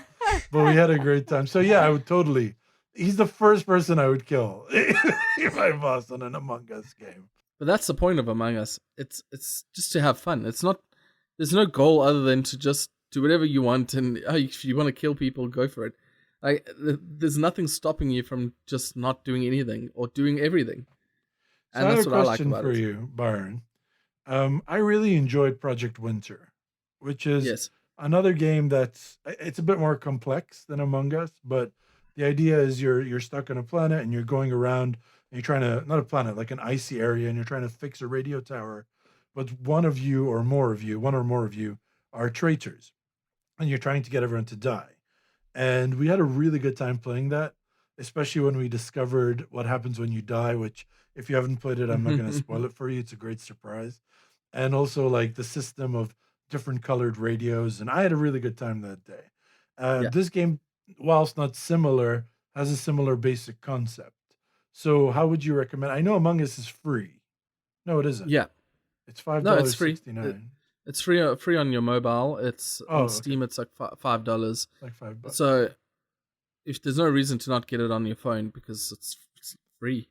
But we had a great time. So yeah, I would totally. He's the first person I would kill if my boss on an Among Us game. But that's the point of Among Us. It's just to have fun. It's not. There's no goal other than to just do whatever you want, and if you want to kill people, go for it. Like there's nothing stopping you from just not doing anything or doing everything. So And I that's have a what I like question about for it. you, Byron. I really enjoyed Project Winter, which is Yes. another game it's a bit more complex than Among Us, but the idea is you're stuck on a planet and you're going around and you're trying to, not a planet, like an icy area, and you're trying to fix a radio tower, but one or more of you are traitors and you're trying to get everyone to die. And we had a really good time playing that, especially when we discovered what happens when you die, which if you haven't played it, I'm not going to spoil it for you. It's a great surprise. And also like the system of different colored radios. And I had a really good time that day. Yeah. This game, whilst not similar, has a similar basic concept. So how would you recommend? I know Among Us is free. No, it isn't. Yeah. It's $5.69. No, it's free. It's free on your mobile. It's on okay. Steam. It's like $5. Like $5. So if there's no reason to not get it on your phone because it's free.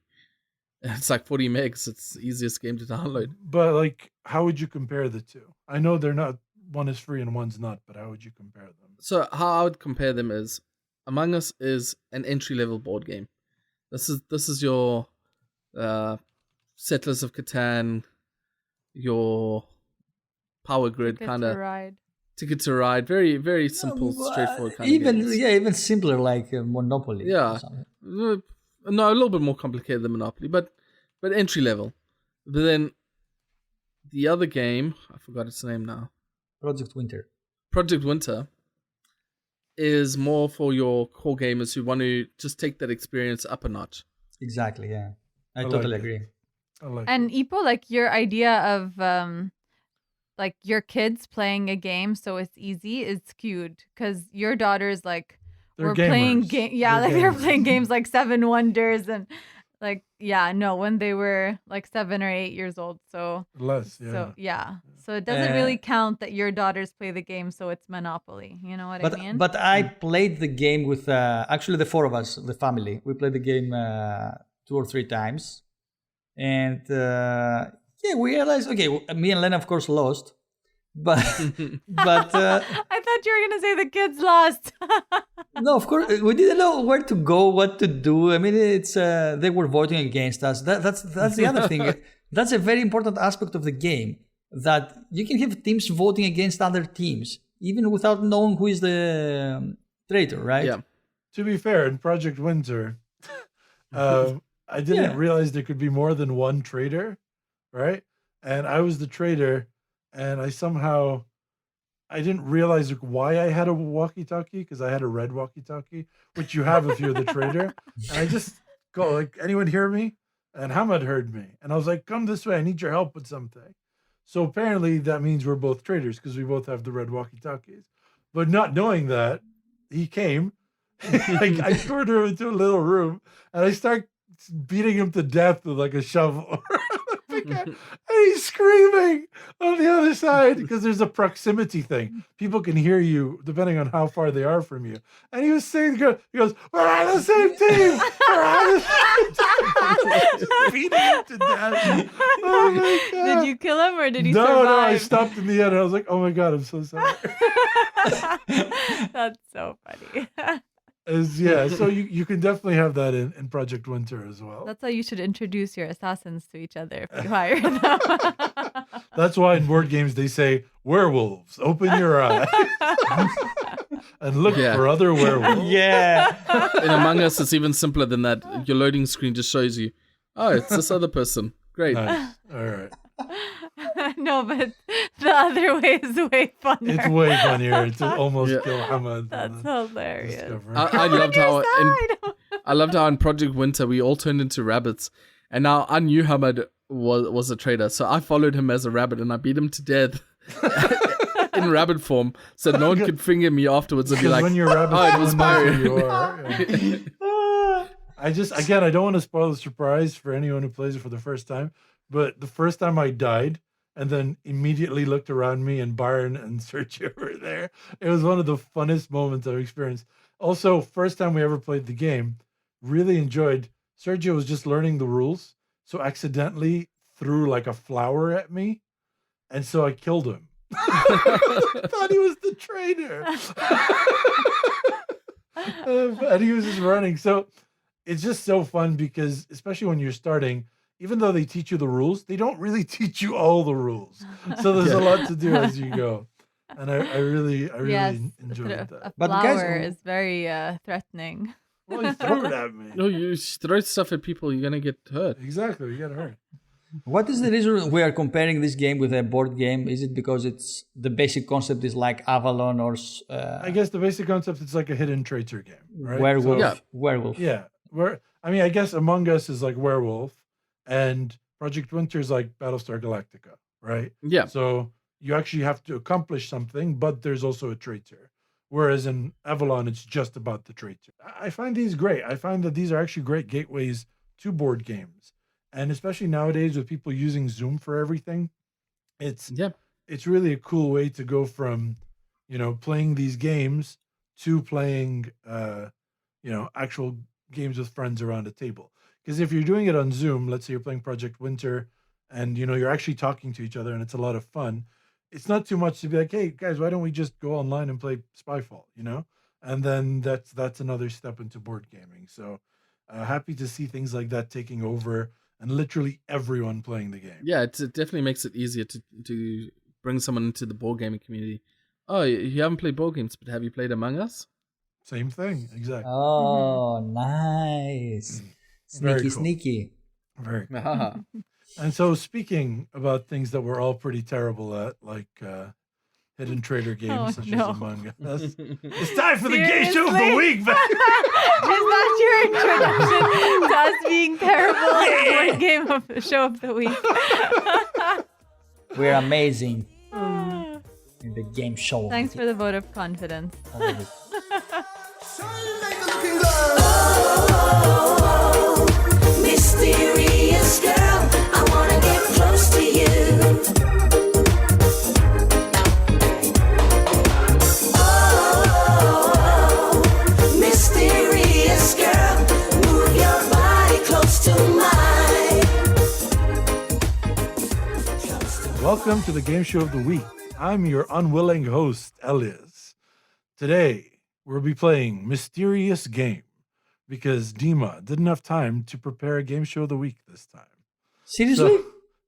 It's like 40 megs. It's the easiest game to download. But like, how would you compare the two? I know they're not. One is free and one's not. But how would you compare them? So how I would compare them is Among Us is an entry-level board game. This is your Settlers of Catan, your Power Grid kind of Ticket to Ride. Very, very simple, straightforward kind of games. Even simpler like Monopoly. Yeah. No, a little bit more complicated than Monopoly, but entry level. But then the other game, I forgot its name now. Project Winter is more for your core gamers who want to just take that experience up a notch. Exactly, yeah. I totally agree. I like And Ippo, like your idea of like your kids playing a game so it's easy is skewed because your daughters like They're were playing gamers. they were gamers. playing games like Seven Wonders and like when they were like 7 or 8 years old. So Less, yeah. So it doesn't really count that your daughters play the game, so it's Monopoly. You know what I mean? But I played the game with actually the 4 of us, the family. We played the game 2 or 3 times, and we realized me and Lena of course lost, but I thought you were gonna say the kids lost. no, of course we didn't know where to go, what to do. I mean, it's they were voting against us. That's the other thing. That's a very important aspect of the game. That you can have teams voting against other teams, even without knowing who is the traitor, right? Yeah. To be fair, in Project Winter, I didn't realize there could be more than one traitor, right? And I was the traitor, and I didn't realize why I had a walkie-talkie, because I had a red walkie-talkie, which you have if you're the traitor. And I just go like, anyone hear me? And Hamad heard me. And I was like, come this way, I need your help with something. So apparently that means we're both traitors because we both have the red walkie-talkies. But not knowing that, he came. I cornered him into a little room, and I start beating him to death with like a shovel. And he's screaming on the other side because there's a proximity thing. People can hear you depending on how far they are from you. And he was saying, he goes, we're on the same team. We're on the same team. Just beating him to death. Oh my God. Did you kill him or did he survive? No, I stopped in the end. I was like, oh my God, I'm so sorry. That's so funny. So you can definitely have that in Project Winter as well. That's how you should introduce your assassins to each other if you hire them. That's why in board games they say, werewolves, open your eyes and look for other werewolves. Yeah. In Among Us, it's even simpler than that. Your loading screen just shows you, oh, it's this other person. Great. Nice. All right. No, but the other way is way funnier. It's way funnier to almost kill Hamad. That's hilarious. I loved how in Project Winter we all turned into rabbits, and now I knew Hamad was a traitor, so I followed him as a rabbit and I beat him to death in rabbit form, so no one could finger me afterwards and be like, when you're rabbit, oh, it was Byron. you are. Yeah. I don't want to spoil the surprise for anyone who plays it for the first time, but the first time I died and then immediately looked around me and Byron and Sergio were there. It was one of the funnest moments I've experienced. Also, first time we ever played the game, really enjoyed. Sergio was just learning the rules, so accidentally threw like a flower at me, and so I killed him. I thought he was the traitor. And he was just running. So it's just so fun because, especially when you're starting, even though they teach you the rules, they don't really teach you all the rules. So there's a lot to do as you go. And I really enjoyed that. A But flower guys- is very threatening. Well, he threw it at me. No, you throw stuff at people, you're gonna get hurt. Exactly, you get hurt. What is the reason we are comparing this game with a board game? Is it because it's the basic concept is like Avalon or I guess the basic concept is like a hidden traitor game, right? Werewolf? So, Werewolf. yeah. I guess Among Us is like Werewolf, and Project Winter is like Battlestar Galactica, right? Yeah. So you actually have to accomplish something, but there's also a traitor. Whereas in Avalon, it's just about the traitor. I find these great. I find that these are actually great gateways to board games. And especially nowadays with people using Zoom for everything, it's it's really a cool way to go from, playing these games to playing, actual games with friends around a table. Because if you're doing it on Zoom, let's say you're playing Project Winter, and you're actually talking to each other, and it's a lot of fun. It's not too much to be like, hey guys, why don't we just go online and play Spyfall? And then that's another step into board gaming. So happy to see things like that taking over and literally everyone playing the game. Yeah, it definitely makes it easier to bring someone into the board gaming community. Oh, you haven't played board games, but have you played Among Us? Same thing, exactly. Oh, nice. Very Sneaky, cool. sneaky. Very cool. Ah. And so speaking about things that we're all pretty terrible at, like hidden trader games such as Among Us, it's time for the Gameshow of the Week. Is that your introduction to us being terrible at board game of the show of the week? We're amazing in the game show. Thanks for the vote of confidence. Mysterious girl, I wanna get close to you. Oh, mysterious girl, move your body close to mine. Welcome to the Game Show of the Week. I'm your unwilling host, Elias. Today, we'll be playing Mysterious Game because Dima didn't have time to prepare a Game Show of the Week this time. Seriously?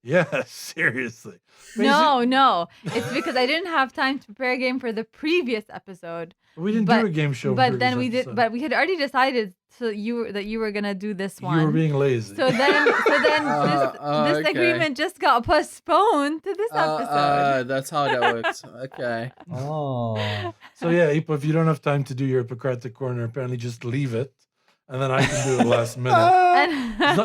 Yes, seriously. No. It's because I didn't have time to prepare a game for the previous episode. We didn't do a game show. But then we did. But we had already decided that you were gonna do this one. You were being lazy. So then this okay. agreement just got postponed to this episode. That's how that works. Okay. Oh. So yeah, Ipa, if you don't have time to do your Ippokratic Corner, apparently just leave it, and then I can do it last minute.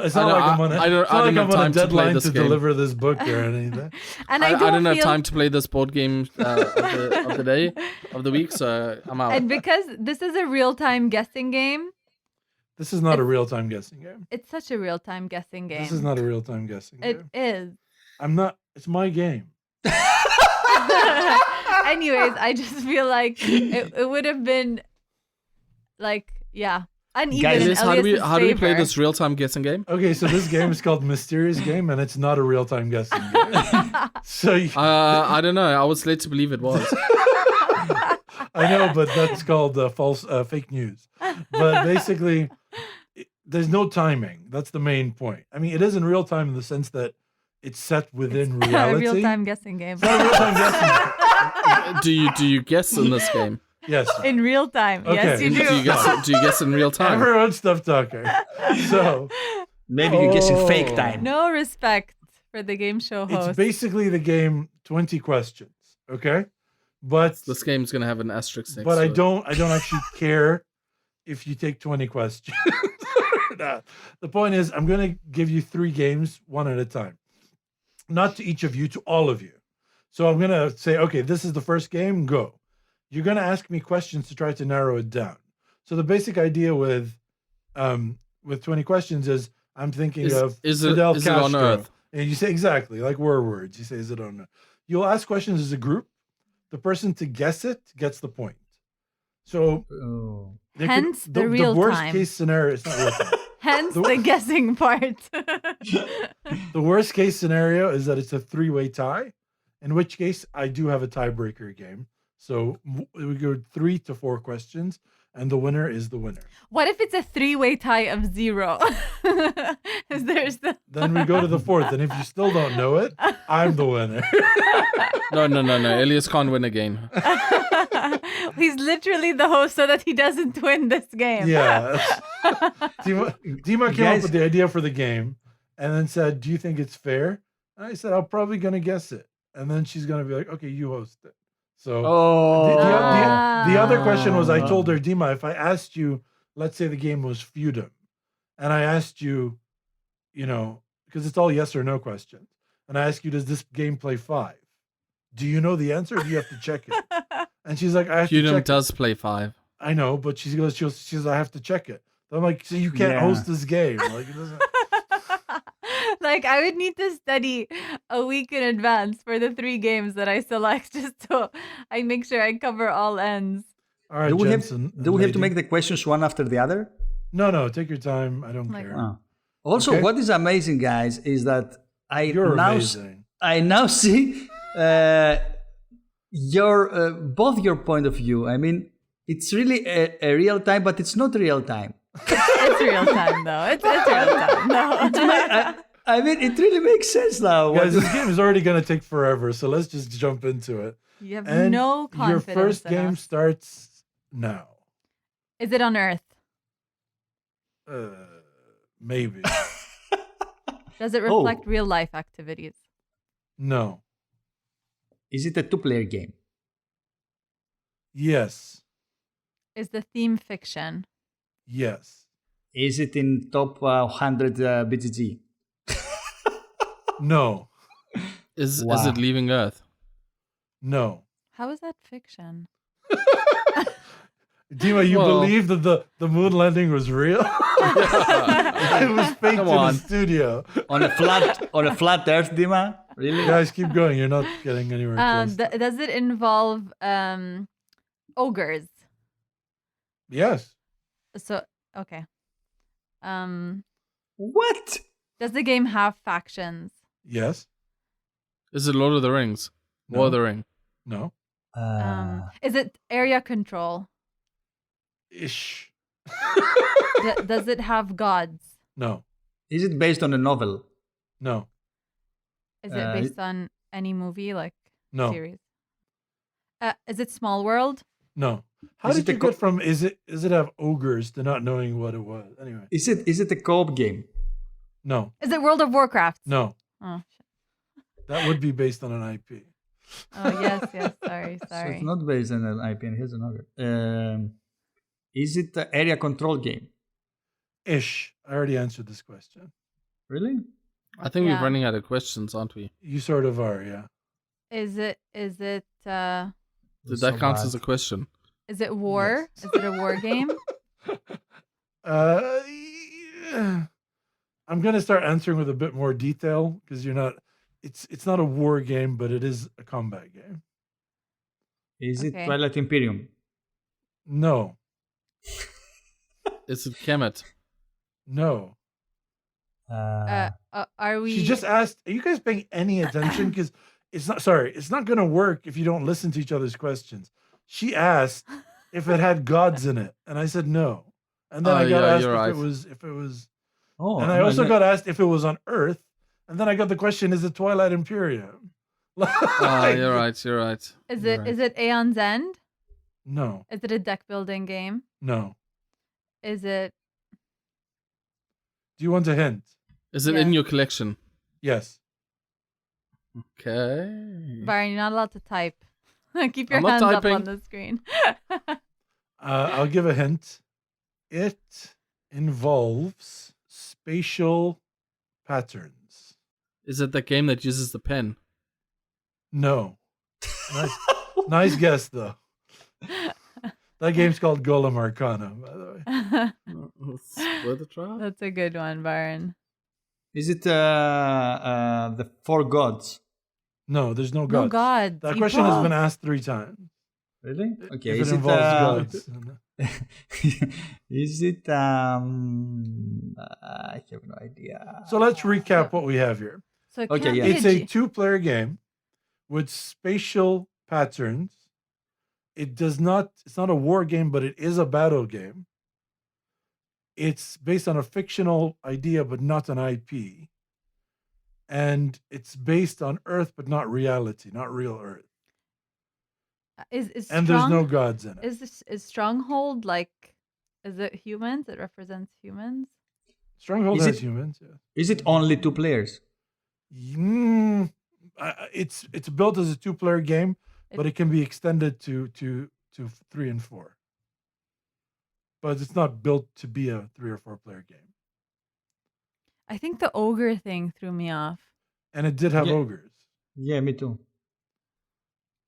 It's not like I'm on a deadline to deliver this book or anything. And I don't have time to play this board game of the day, of the week, so I'm out. And because this is a real-time guessing game. This is not a real-time guessing game. It's such a real-time guessing game. This is not a real-time guessing game. It is. I'm not. It's my game. Anyways, I just feel like it would have been uneven. Guys, how do we play this real-time guessing game? Okay, so this game is called Mysterious Game, and it's not a real-time guessing game. So I don't know. I was led to believe it was. I know, but that's called fake news. But basically, there's no timing. That's the main point. I mean, it is in real time in the sense that it's set within reality. A real-time guessing game. It's not a real-time guessing. Do you guess in this game? Yes. In real time. Okay. Yes, you do. Do you guess in real time? Everyone's stuff talker. So Maybe you guess in fake time. No respect for the game show host. it's basically the game 20 questions. Okay? But This game's gonna have an asterisk next but to I it. don't actually care if you take 20 questions. Nah. The point is, I'm going to give you 3 games one at a time. Not to each of you, to all of you. So I'm going to say, okay, this is the first game, go. You're going to ask me questions to try to narrow it down. So the basic idea with 20 questions is I'm thinking of Fidel is Castro. it on Earth? And you say exactly, like words. You say, is it on Earth? You'll ask questions as a group. The person to guess it gets the point. So Oh. Hence the real the worst time. case scenario. It's not real time. Hence the guessing part. The worst case scenario is that it's a 3-way tie, in which case I do have a tiebreaker game. So we go 3 to 4 questions, and the winner is the winner. What if it's a 3-way tie of 0? Is there still... Then we go to the 4th, and if you still don't know it, I'm the winner. No. Elias can't win a game. He's literally the host so that he doesn't win this game. Yeah. Dima came up with the idea for the game, and then said, "Do you think it's fair?" And I said, "I'm probably gonna guess it." And then she's gonna be like, "Okay, you host it." So the other question was, I told her, Dima, if I asked you, let's say the game was Feudum, and I asked you, because it's all yes or no questions, and I ask you, does this game play 5? Do you know the answer, or do you have to check it? And she's like, I have to check Feudum does play 5. I know, but she goes, I have to check it. I'm like, so you can't host this game. Like, it doesn't. Like I would need to study a week in advance for the 3 games that I select, just so I make sure I cover all ends. All right, Do we Jensen. have to lady. make the questions one after the other? No, take your time. I don't Like- care. Oh. Also, Okay. what is amazing, guys, is that You're amazing. I now see your both your point of view. I mean, it's really a real time, but it's not real time. It's real time though. It's real time. No. I mean, it really makes sense now. Guys, this game is already going to take forever, so let's just jump into it. You have And no confidence. your first in game us. starts now. Is it on Earth? Maybe. Does it Oh. reflect real life activities? No. Is it a two-player game? Yes. Is the theme fiction? Yes. Is it in top 100 BGG? No. Is Wow. it leaving Earth? No. How is that fiction? Dima, you Well- believe that the moon landing was real? It was faked Come in on. the studio. on a flat Earth, Dima? Really? Guys, keep going. You're not getting anywhere close. Does it involve ogres? Yes. So okay. What? Does the game have factions? Yes. Is it Lord of the Rings? No. War of the Ring? No. Is it area control? Ish. Does it have gods? No. Is it based on a novel? No. Is it based on any movie like No. series? Is it Small World? No. How Is did it you a co- get from is it have ogres to not knowing what it was? Anyway. Is it a co-op game? No. Is it World of Warcraft? No. Oh, shit. That would be based on an IP. Oh yes. Sorry. So it's not based on an IP and here's another. Is it an area control game? Ish. I already answered this question. Really? I think Yeah. we're running out of questions, aren't we? You sort of are, yeah. Is it Did So that count bad. as a question? is it war? Yes. Is it a war game? Yeah. I'm gonna start answering with a bit more detail because you're not. It's not a war game, but it is a combat game. Is it Okay. Twilight Imperium? No, Is it Kemet? no. Are we? She just asked. Are you guys paying any attention? Because it's not. Sorry, it's not gonna work if you don't listen to each other's questions. She asked if it had gods in it, and I said no. And then Oh, I got yeah, asked you're if right. it was, Oh, and I no, also no. got asked if it was on Earth. And then I got the question: is it Twilight Imperium? Like, You're right. You're right. Is You're it right. is it Aeon's End? No, Is it a deck building game? no. Is it? Do you want a hint? Is it Yeah. in your collection? Yes. Okay. Byron, you're not allowed to type. Keep your I'm not hands up typing. on the screen. I'll give a hint. It involves spatial patterns. Is it the game that uses the pen? No. Nice guess, though. That game's called Golem Arcana, by the way. It's worth a try. That's a good one, Byron. Is it the Four Gods? No, there's no No gods. gods. That you question has bro. been asked 3 times. Really? Okay. If Is it it involves gods. is it I have no idea. So let's recap what we have here. So it Okay, can't yeah. be It's a a G- 2-player game with spatial patterns. It's not a war game, but it is a battle game. It's based on a fictional idea, but not an IP. And it's based on Earth, but not reality, not real Earth. Is And strong, there's no gods in it. is Stronghold like? Is it humans? It represents humans. Stronghold Is has it- humans. Yeah. Is it only 2 players? It's built as a 2-player game, but It- it can be extended to 3 and 4. But it's not built to be a 3 or 4-player game. I think the ogre thing threw me off And it did have Yeah. ogres. Yeah, me too.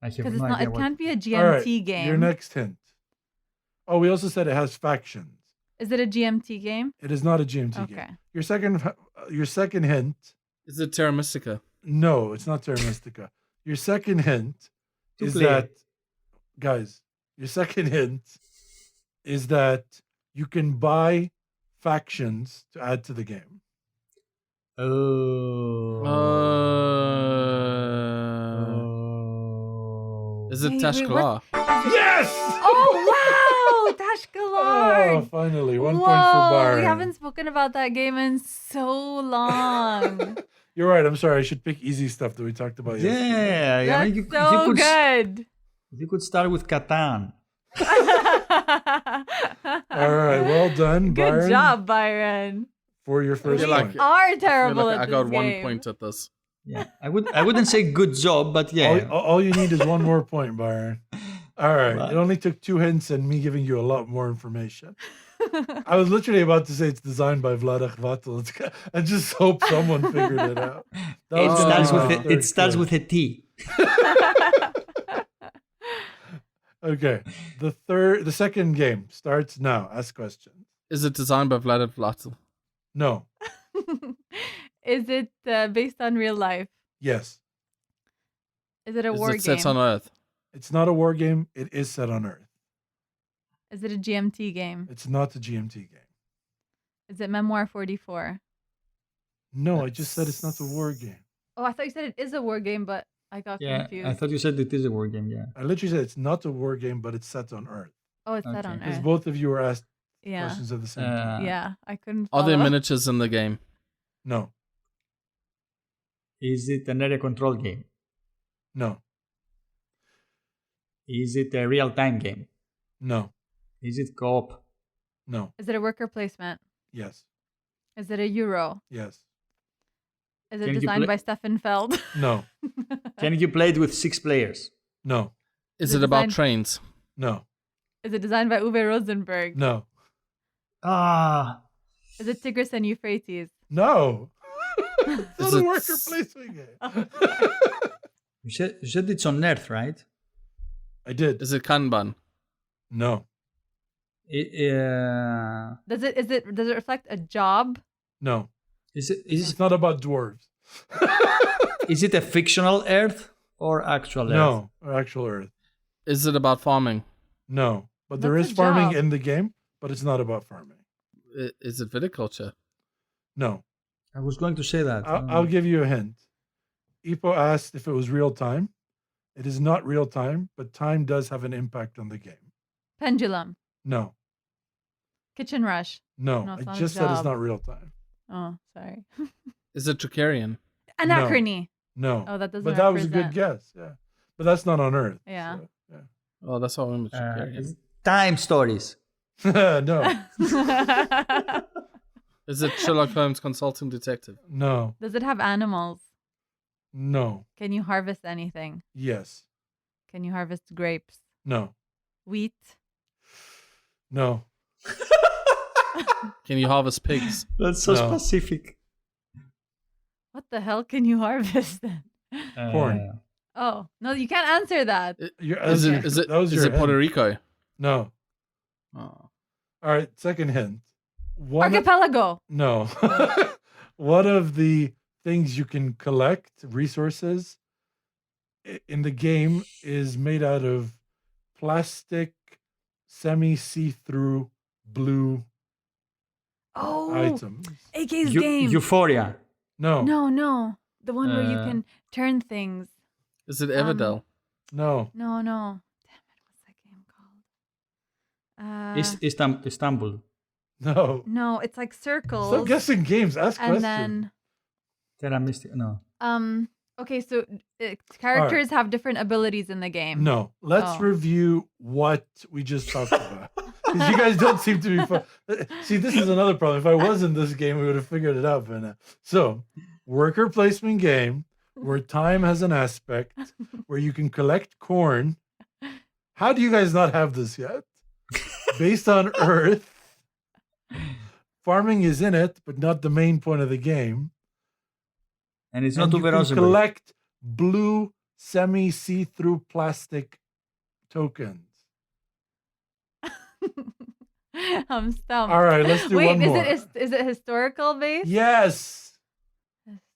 I have because no it's not. idea It what. can't be a All GMT right, game. your next hint. Oh, we also said it has factions. Is it a GMT game? It is not a GMT game. Okay. Your second hint Is it Terra Mystica? No, it's not Terra Mystica. Your second hint is Two-player. that, guys, your second hint is that you can buy factions to add to the game. Oh. Is it Wait, Tashkala? Yes! Oh wow, Tashkalar! Oh, finally, 1 point Whoa, for Byron. we haven't spoken about that game in so long. You're right. I'm sorry. I should pick easy stuff that we talked about yesterday. Yeah, I That's mean, so good. You could start with Catan. All right. Well done, Good Byron, job, Byron. for your first feel point. like- Are I feel terrible like at I this got game. 1 point at this. Yeah, I wouldn't say good job, but yeah. All you need is one more point, Byron. All right. Right. It only took 2 hints and me giving you a lot more information. I was literally about to say it's designed by Vlada Chvatal. I just hope someone figured it out. That It was starts gonna be with my it third starts clue. with a T. Okay. The second game starts now. Ask questions. Is it designed by Vlad Vlatel? No. Is it based on real life? Yes. Is it a Is war it set game? on Earth? It's not a war game. It is set on Earth. Is it a GMT game? It's not a GMT game. Is it Memoir 44? No, I just said it's not a war game. Oh, I thought you said it is a war game, but I got Yeah, confused. I thought you said it is a war game. Yeah. I literally said it's not a war game, but it's set on Earth. Oh, it's set Okay. on Because Earth. both of you were asked Yeah. questions at the same time. Yeah, I couldn't Are there follow. miniatures in the game? No. Is it an area control game? No. Is it a real-time game? No. Is it co-op? No. Is it a worker placement? Yes. Is it a Euro? Yes. Is it Can you designed play- by Stefan Feld? No. Can you play it with 6 players? No. Is Is it it about designed- trains? No. Is it designed by Uwe Rosenberg? No. Ah, Is it Tigris and Euphrates? No. It's Is not a it worker s- placement game. you said it's on Earth, right? I did. Is it Kanban? No. Does it reflect a job? No. Is It's not about dwarves. it a fictional Earth or actual Earth? No. Or actual Earth. Is it about farming? No. But there What's is a farming job? in the game, but it's not about farming. Is it viticulture? No. I was going to say that. I'll give you a hint. Ipo asked if it was real time. It is not real time, but time does have an impact on the game. Pendulum. No. Kitchen Rush. No. No, it's I not a just said it's job. not real time. Oh, sorry. Is it Tricarian? Anachrony. No. Oh, that doesn't but that was a good represent- guess. Yeah. But that's not on Earth. Yeah. so, yeah. Oh, that's all I remember. Is Tricarian. it time stories. No. Is it Sherlock Holmes Consulting Detective? No. Does it have animals? No. Can you harvest anything? Yes. Can you harvest grapes? No. Wheat? No. Can you harvest pigs? That's so No. specific. What the hell can you harvest then? Corn. Oh, no, you can't answer that. Is it that was your Puerto hint. Rico? No. Oh. All right. Second hint. One Archipelago. No. One of the things you can collect, resources, in the game is made out of plastic, semi-see-through blue Oh, items. AK's game. Euphoria. No. No. The one where you Uh, can turn things. Is it Everdell? No. No. Damn it. What's that game called? Istanbul. No. No, it's like circles. Stop guessing games. Ask and questions. then Terra Mystica. No. okay, so characters have different abilities in the game. No. Let's Oh. review what we just talked about. Because you guys don't seem to be fun. See, this is another problem. If I was in this game, we would have figured it out by now. So, worker placement game where time has an aspect, where you can collect corn. How do you guys not have this yet? Based on Earth. Farming is in it, but not the main point of the game. And it's And not you Uwe can Rosenberg. collect blue semi-see-through plastic tokens. I'm stumped. All right, let's do Wait, one more. is it historical based? Yes.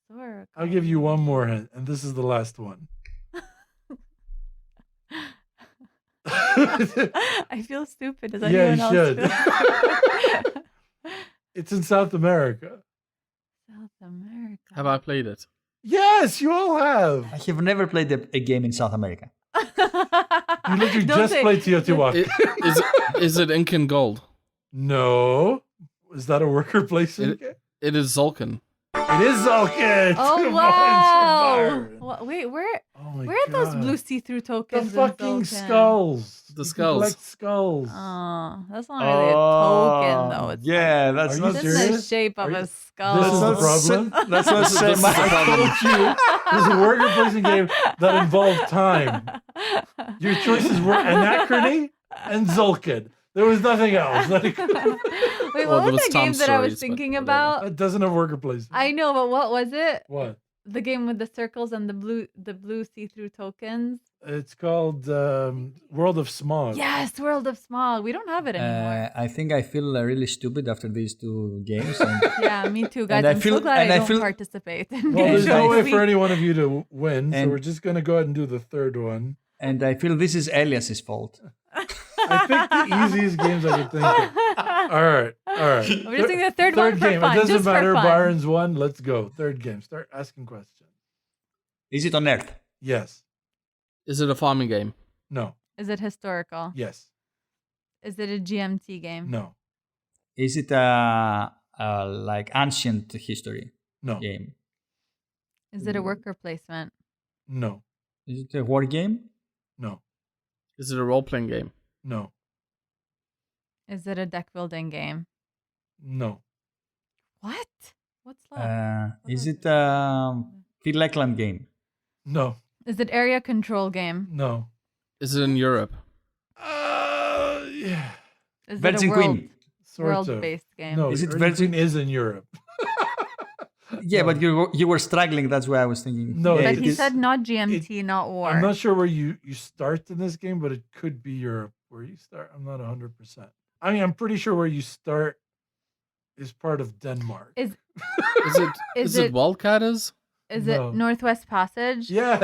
Historical. I'll give you one more hint, and this is the last one. I feel stupid. Does Yeah, anyone you else should. feel- It's in South America. South America. Have I played it? Yes, you all have. I have never played a game in South America. You literally Don't just say- played Teotihuacan. Is it Incan Gold? No. Is that a worker placement game? It is Zolkin. It is okay. 2 Oh points for wow! Byron. Wait, where Oh my where are those God. blue see-through The tokens? in fucking Zolkin? skulls. The You can skulls. collect skulls. Oh, that's not really a token though. It's yeah, that's Are you not. It's in the serious? shape of Are you- a skull. This is the not problem. sa- That's not This is the semi. I problem. told you there's a worker placement game that involved time. Your choices were Anachrony and Zolkin. There was nothing else. Like, Wait, Well, what there was was the game Tom that I was Stories, but thinking whatever. about? that doesn't have worker placement. I know, but what was it? What? The game with the circles and the blue see-through tokens. It's called World of Smog. Yes, World of Smog. We don't have it anymore. I think I feel really stupid after these two games. And Yeah, me too, guys. and I I'm feel- so glad and I I don't feel- participate. In Well, there's Gameshow no this way week. for any one of you to win, so And- we're just going to go ahead and do the third one. and I feel this is Elias's fault. I picked the easiest games I could think of. All right. We're just doing the third one for game. fun, It doesn't just for matter. fun. Byron's won. Let's go. Third game. Start asking questions. Is it on Earth? Yes. Is it a farming game? No. Is it historical? Yes. Is it a GMT game? No. Is it a like ancient history No. game? Is it a worker placement? No. Is it a war game? No. Is it a role playing game? No. Is it a deck building game? No. What? What's left? Is it a Phil Eckland game? No. Is it area control game? No. Is it in Europe? Yeah. Is Virgin it a Queen. Sort of. world-based game? No. Is it Virgin Virgin- Queen is in Europe. Yeah, but you were struggling. That's why I was thinking. No, yeah, But it he is- said not GMT, not war. I'm not sure where you start in this game, but it could be Europe where you start. I'm not 100%. I mean, I'm pretty sure where you start is part of Denmark. Is Is it Is is it it- Wildcatters? is No. it Northwest Passage? Yes.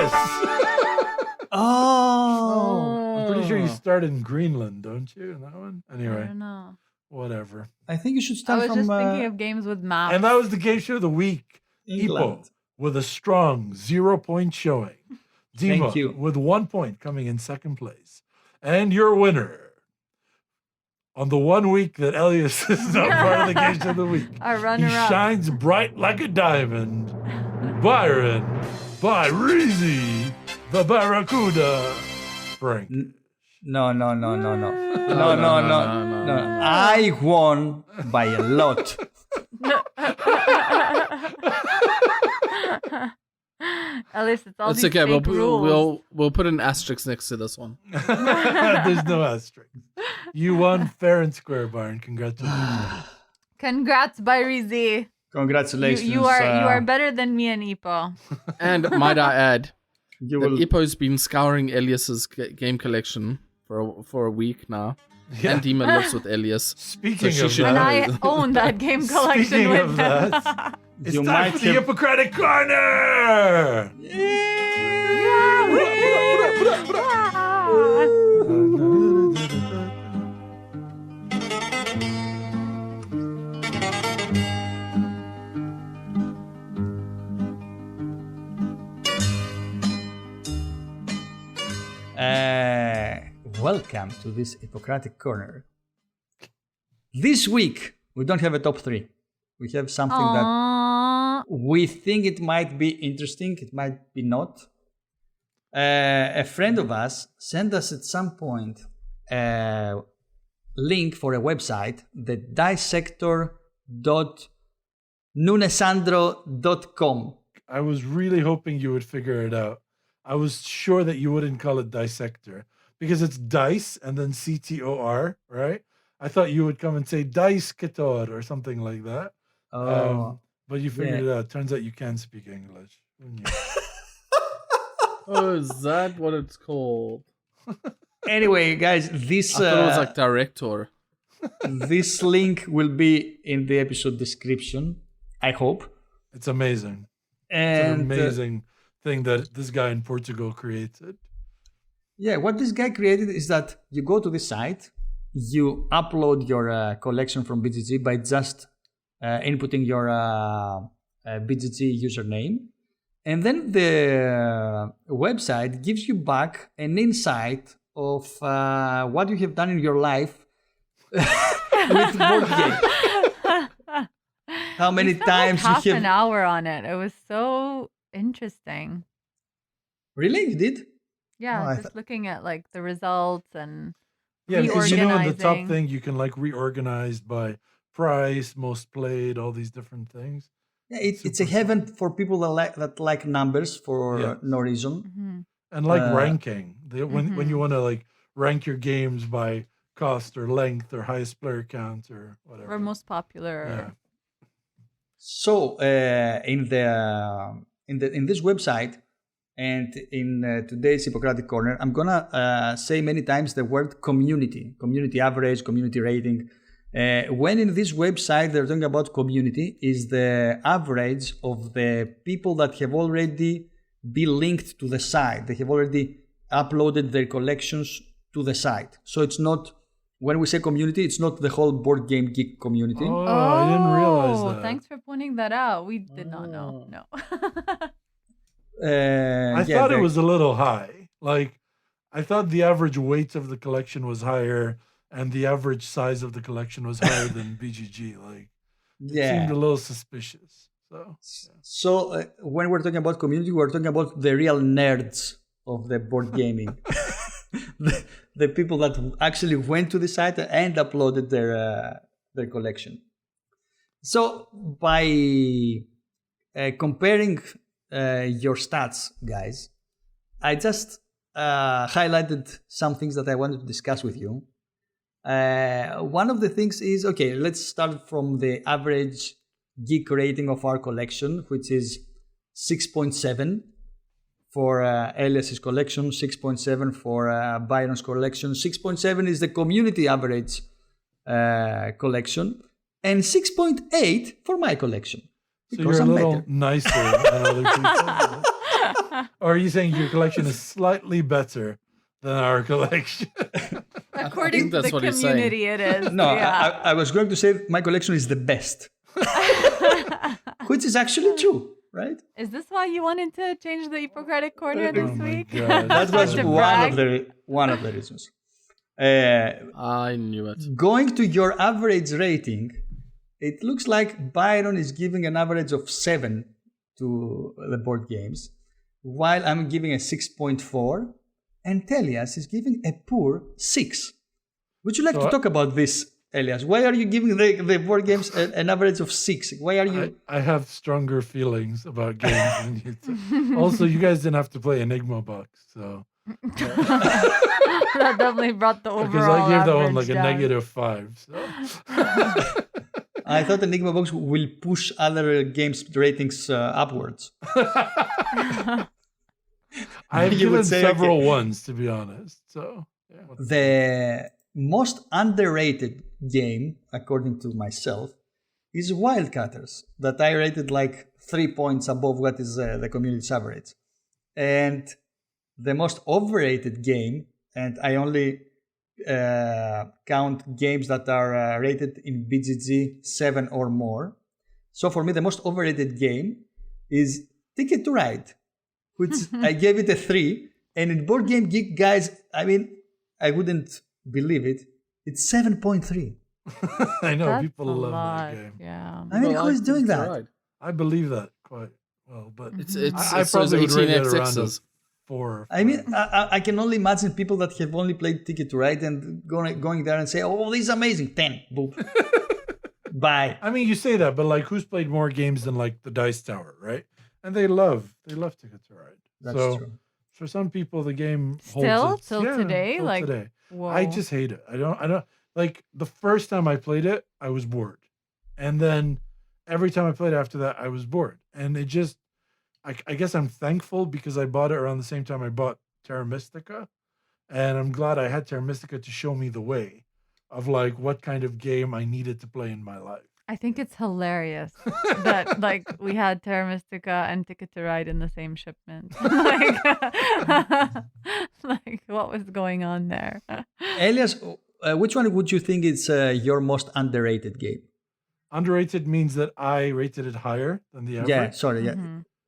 Oh, I'm pretty sure you start in Greenland, don't you? In that one? I Anyway, don't know. whatever. I think you should I start was from just thinking of games with maps. And that was the game show of the week. England. Ippo with a strong 0-point showing. Dima Thank you. with 1 point coming in second place. And your winner on the 1 week that Elias is not part of the game show of the week. Our He runner-up. shines bright like a diamond. Byron by Reezy, the Barracuda. Frank. No. No, No. I won by a lot. At least it's all It's these okay. fake rules. We'll put an asterisk next to this one. There's no asterisk. You won fair and square, Byron. Congratulations. Congrats, Byrizi. Congratulations. You are better than me and Ipo. And might I add You that will. Ippo's been scouring Elias's game collection for a week now. Yeah. And Dima lives with Elias. Speaking So she of should- And that, I own that game collection Speaking with of them. that, it's You time might for the have- Ippokratic Corner. Welcome to this Ippokratic Corner. This week, we don't have a top 3. We have something that Aww. we think it might be interesting, it might be not. A friend of us sent us at some point a link for a website, the dicector.nunesandro.com. I was really hoping you would figure it out. I was sure that you wouldn't call it Dicector because it's dice and then CTOR, right? I thought you would come and say Dicector or something like that. But you figured it out. Turns out you can speak English. Who knew? Oh, is that what it's called? Anyway, guys, this I thought it was like Director. this link will be in the episode description. I hope. It's amazing. It's an And amazing thing that this guy in Portugal created. yeah, what this guy created is that you go to this site, you upload your collection from BGG by just inputting your BGG username, and then the website gives you back an insight of what you have done in your life with board games. How many We spent, like, times half you have? an hour on it. It was so interesting. Really, you did? Yeah, I just looking at like the results and Yeah, because in the top reorganizing. thing you can like reorganize by price, most played, all these different things. Yeah, it's a Super fun. heaven for people that like numbers for Yeah. no reason. Mhm. And like Uh, ranking. When you want to like rank your games by cost or length or highest player count or whatever. Or most popular. Yeah. So in this website and in today's Ippokratic Corner, I'm gonna say many times the word community average, community rating. When in this website they're talking about community, is the average of the people that have already been linked to the site. They have already uploaded their collections to the site. So it's not, when we say community, it's not the whole board game geek community. Oh, I didn't realize that. Thanks for pointing that out. We did not know. Oh. No. I Yeah, thought it the- was a little high. Like, I thought the average weight of the collection was higher and the average size of the collection was higher than BGG. Like, it seemed yeah. a little suspicious. So, So when we're talking about community, we're talking about the real nerds of the board gaming, the people that actually went to the site and uploaded their collection. So by comparing your stats, guys, I just highlighted some things that I wanted to discuss with you. One of the things is, okay, let's start from the average geek rating of our collection, which is 6.7 for Elias's collection, 6.7 for Byron's collection, 6.7 is the community average collection, and 6.8 for my collection. so Because you're a I'm little better. nicer than other people. Or are you saying your collection is slightly better than our collection? According to that's the what he's saying. community, it is. No, yeah. I was going to say my collection is the best, which is actually true, right? Is this why you wanted to change the Ippokratic Corner Oh this my week? God. That was To one of the reasons. I knew it. Going to your average rating, it looks like Byron is giving an average of 7 to the board games, while I'm giving a 6.4, and Elias is giving a poor 6. Would you like So to talk about this, Elias? Why are you giving the board games an average of 6? Why are you? I have stronger feelings about games than you do. Also, you guys didn't have to play Enigma Box, so That definitely brought the overall because I gave that one average like a down. -5. So. I thought Enigma Box will push other games ratings upwards. I've You given would say, several okay. ones, to be honest. So, yeah. The most underrated game, according to myself, is Wildcatters, that I rated like 3 points above what is the community's average. And the most overrated game, and I only count games that are rated in BGG 7 or more. So for me, the most overrated game is Ticket to Ride, which I gave it a 3. And in Board Game Geek, guys, I mean, I wouldn't believe it. It's 7.3. I know That's people a love lot. that game. Yeah. I mean, Well, who is think doing it's that? right. I believe that quite well, but It's I it's those probably would rate 18 it around a X's. 4. or I mean, 5. I can only imagine people that have only played Ticket to Ride and going there and say, "Oh, this is amazing." 10, boop, bye. I mean, you say that, but like, who's played more games than like the Dice Tower, right? And they love Ticket to Ride. That's so true. for some people, the game Still? holds its, Till today? till Like, today. Whoa. I just hate it. I don't like the first time I played it, I was bored. And then every time I played after that, I was bored. And it just, I guess I'm thankful because I bought it around the same time I bought Terra Mystica. And I'm glad I had Terra Mystica to show me the way of like what kind of game I needed to play in my life. I think it's hilarious that like we had Terra Mystica and Ticket to Ride in the same shipment. Like what was going on there? Elias, which one would you think is your most underrated game? Underrated means that I rated it higher than the average. Yeah, sorry, yeah.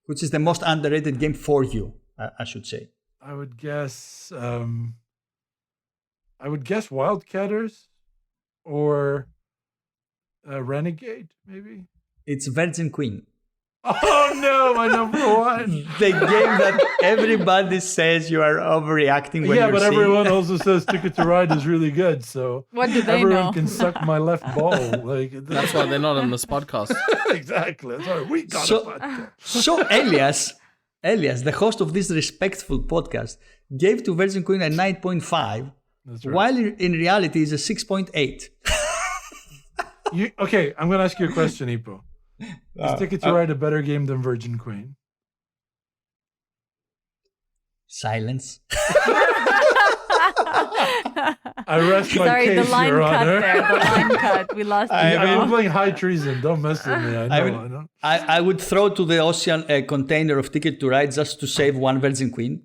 Which is the most underrated game for you, I should say. I would guess Wildcatters or Renegade, maybe. It's Virgin Queen. Oh no, my number one. The game that everybody says you are overreacting when Yeah, you're but seeing. everyone also says Ticket to Ride is really good. So What do they everyone know? can suck my left ball. Like That's why they're not on this podcast. exactly. That's why we got So- it. So Elias, the host of this respectful podcast, gave to Virgin Queen a 9.5, That's right. while in reality is a 6.8. Okay, I'm going to ask you a question, Ipo. Is Ticket to Ride a better game than Virgin Queen? Silence. I rest my Sorry, case, the line Your cut Honor. there. The line cut. We lost you. I've been now. playing High Treason. Don't mess with me. I know. I know. I would throw to the ocean a container of Ticket to Ride just to save one Virgin Queen.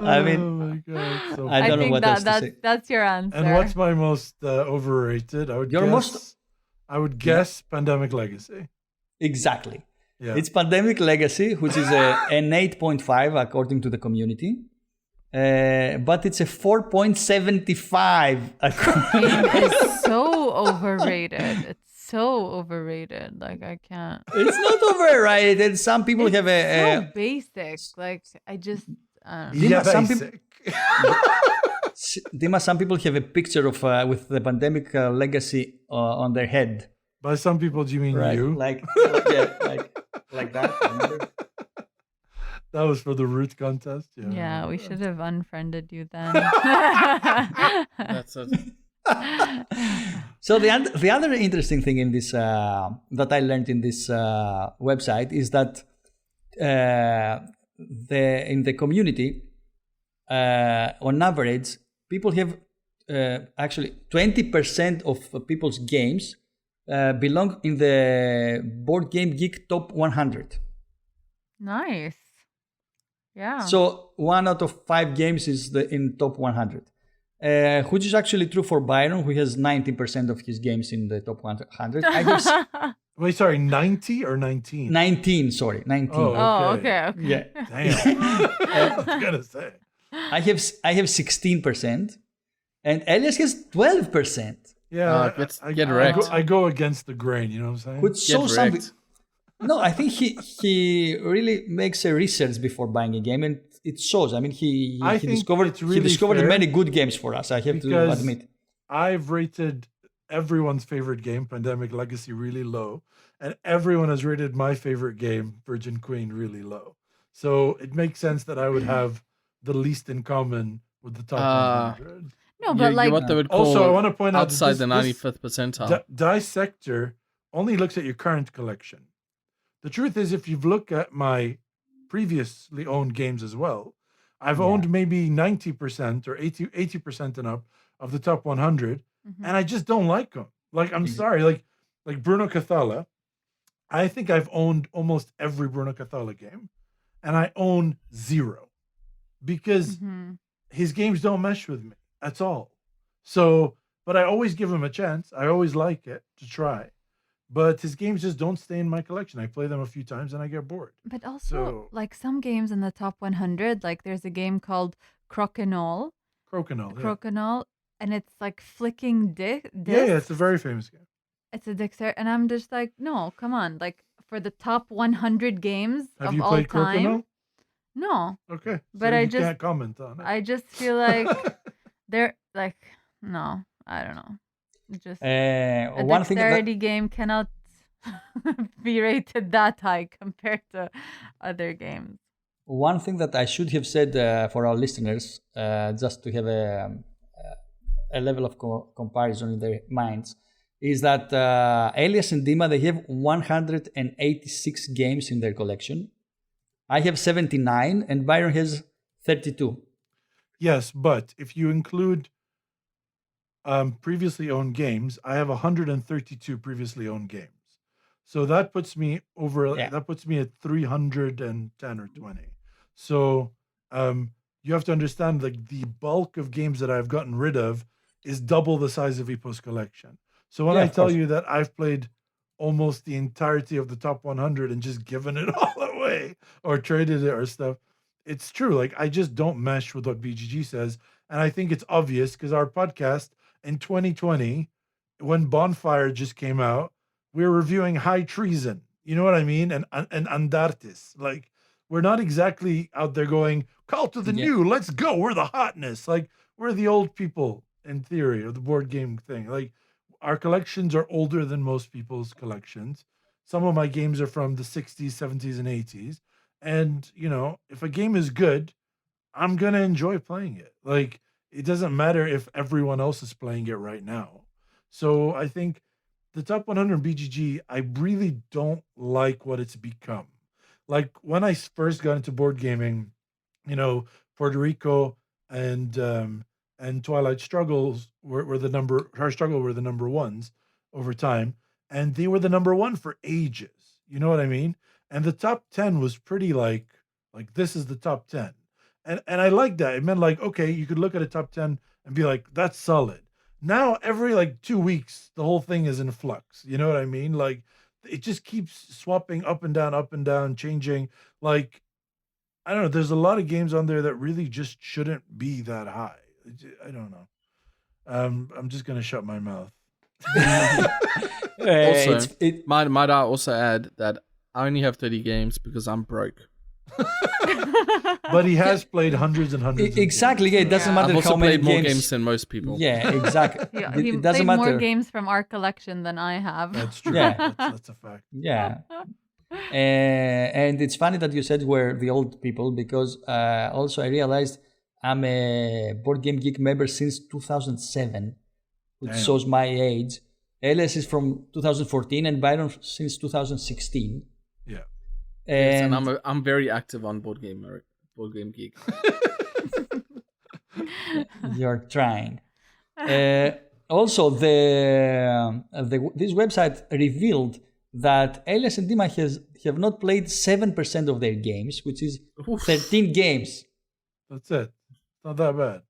I mean, oh my god. So I don't know think what else to say. that's your answer. And what's my most overrated? I would guess Pandemic Legacy. Exactly. Yeah. It's Pandemic Legacy, which is an 8.5 according to the community. But it's a 4.75 according game is so overrated. It's so overrated. Like I can't. It's not overrated. Some people have So a basic. Like I just. I don't know. Dima, Yeah, some basic. Dima, some people have a picture of with the Pandemic Legacy on their head. By some people, do you mean you? Like that. Remember? That was for the root contest. Yeah. Yeah, we should have unfriended you then. That's it. So the other interesting thing in this that I learned in this website is that in the community, on average, people have actually 20% of people's games belong in the Board Game Geek Top 100. Nice. Yeah. So 1 out of 5 games is in top 100, which is actually true for Byron, who has 90% of his games in the top 100. I guess Wait, sorry, 90 or 19? 19. Sorry, 19. Oh, Okay. okay. Yeah, Damn. I was gonna say. I have 16%, and Elias has 12%. Yeah, get wrecked. I go against the grain. You know what I'm saying? Which shows something. wrecked. No, I think he really makes a research before buying a game, and it shows. I mean, he think discovered it's really he discovered fair many good games for us. I have to because admit. I've rated everyone's favorite game, Pandemic Legacy, really low, and everyone has rated my favorite game, Virgin Queen, really low. So it makes sense that I would have the least in common with the top 100. No, but like you're what they would call Also, I want to point out outside that the this 95th percentile. Dicector only looks at your current collection. The truth is, if you've looked at my previously owned games as well, I've owned maybe 90% or 80% and up of the top 100, and I just don't like them. Like, I'm sorry, like Bruno Cathala, I think I've owned almost every Bruno Cathala game, and I own 0 because his games don't mesh with me. That's all. So, but I always give him a chance. I always like it to try. But his games just don't stay in my collection. I play them a few times and I get bored. But also, So- like some games in the top 100, like there's a game called Crokinole, Crokinole. and it's like flicking discs. Yeah, it's a very famous game. It's a Dicector, and I'm just like, no, come on, like for the top 100 games Have of you all played time. Crokinole? No, Okay. But so I you just- can't comment on it. I just feel like they're like, no, I don't know. It just a One thing that, dexterity game cannot be rated that high compared to other games. One thing that I should have said for our listeners, just to have a level of comparison in their minds, is that Elias and Dima, they have 186 games in their collection. I have 79 and Byron has 32. Yes, but if you include previously owned games, I have 132 previously owned games. So that puts me over. Yeah. That puts me at 310 or 20. So you have to understand the bulk of games that I've gotten rid of is double the size of Epos collection. So when Yeah, I of tell course. you that I've played almost the entirety of the top 100 and just given it all away or traded it or stuff, it's true. Like I just don't mesh with what BGG says, and I think it's obvious because our podcast in 2020, when Bonfire just came out, we were reviewing High Treason. You know what I mean? And Andartes. Like we're not exactly out there going call to the Yeah. new. Let's go. We're the hotness. Like we're the old people in theory of the board game thing. Like our collections are older than most people's collections. Some of my games are from the 60s, 70s, and 80s. And, you know, if a game is good, I'm going to enjoy playing it. Like, it doesn't matter if everyone else is playing it right now. So I think the top 100 BGG, I really don't like what it's become. Like, when I first got into board gaming, you know, Puerto Rico and Twilight Struggles were the number Her Struggle were the number ones over time, and they were the number one for ages. You know what I mean? And the top 10 was pretty like this is the top 10. And I like that. It meant like, okay, you could look at a top 10 and be like, that's solid. Now every like 2 weeks, the whole thing is in flux. You know what I mean? Like it just keeps swapping up and down, changing. Like I don't know. There's a lot of games on there that really just shouldn't be that high. I don't know. I'm just gonna shut my mouth. Also, might I also add that I only have 30 games because I'm broke. But he has played hundreds and hundreds. Exactly. Yeah, it doesn't Yeah. matter I've also how many played more games. games than most people. Yeah, exactly. Yeah, it he doesn't played matter. more games from our collection than I have. That's true. Yeah. That's a fact. Yeah. And it's funny that you said we're the old people because also I realized I'm a Board Game Geek member since 2007, which Damn. shows my age. Elias is from 2014 and Byron since 2016. Yeah. Yes, And, and I'm very active on Board Game Geek. you're trying. Also, this website revealed that Elias and Dima have not played 7% of their games, which is 13 games. That's it. It's not that bad.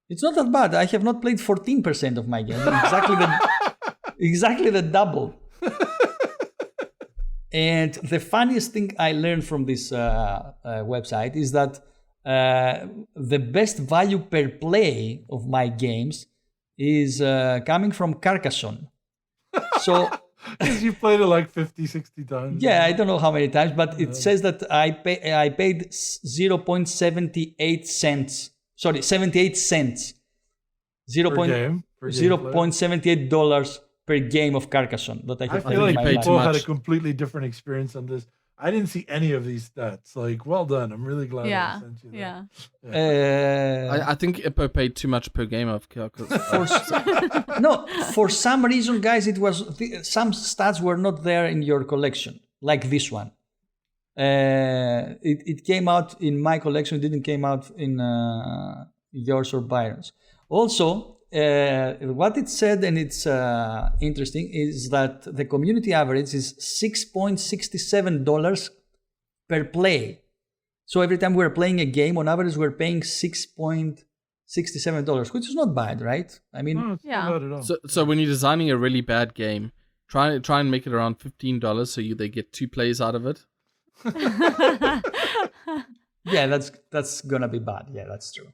It's not that bad. I have not played 14% of my games. Exactly the double. And the funniest thing I learned from this website is that the best value per play of my games is coming from Carcassonne. So, Because you played it like 50, 60 times. yeah, I don't know how many times, but it says that I paid 0.78 cents. Sorry, 78 cents. Per game. Per game $0.78 per game of Carcassonne that I I have feel played in like my life. people had a much. completely different experience on this. I didn't see any of these stats. Like, well done. I'm really glad I Yeah, sent you that. yeah. I think Ippo paid too much per game of Carcass. No, for some reason, guys, it was some stats were not there in your collection, like this one. It came out in my collection. It didn't came out in yours or Byron's. Also, what it said, and it's interesting, is that the community average is $6.67 per play. So every time we're playing a game, on average, we're paying $6.67, which is not bad, right? I mean, No, it's Yeah. not bad at all. So when you're designing a really bad game, try and make it around $15 so they get 2 plays out of it. yeah, that's gonna be bad. Yeah, that's true.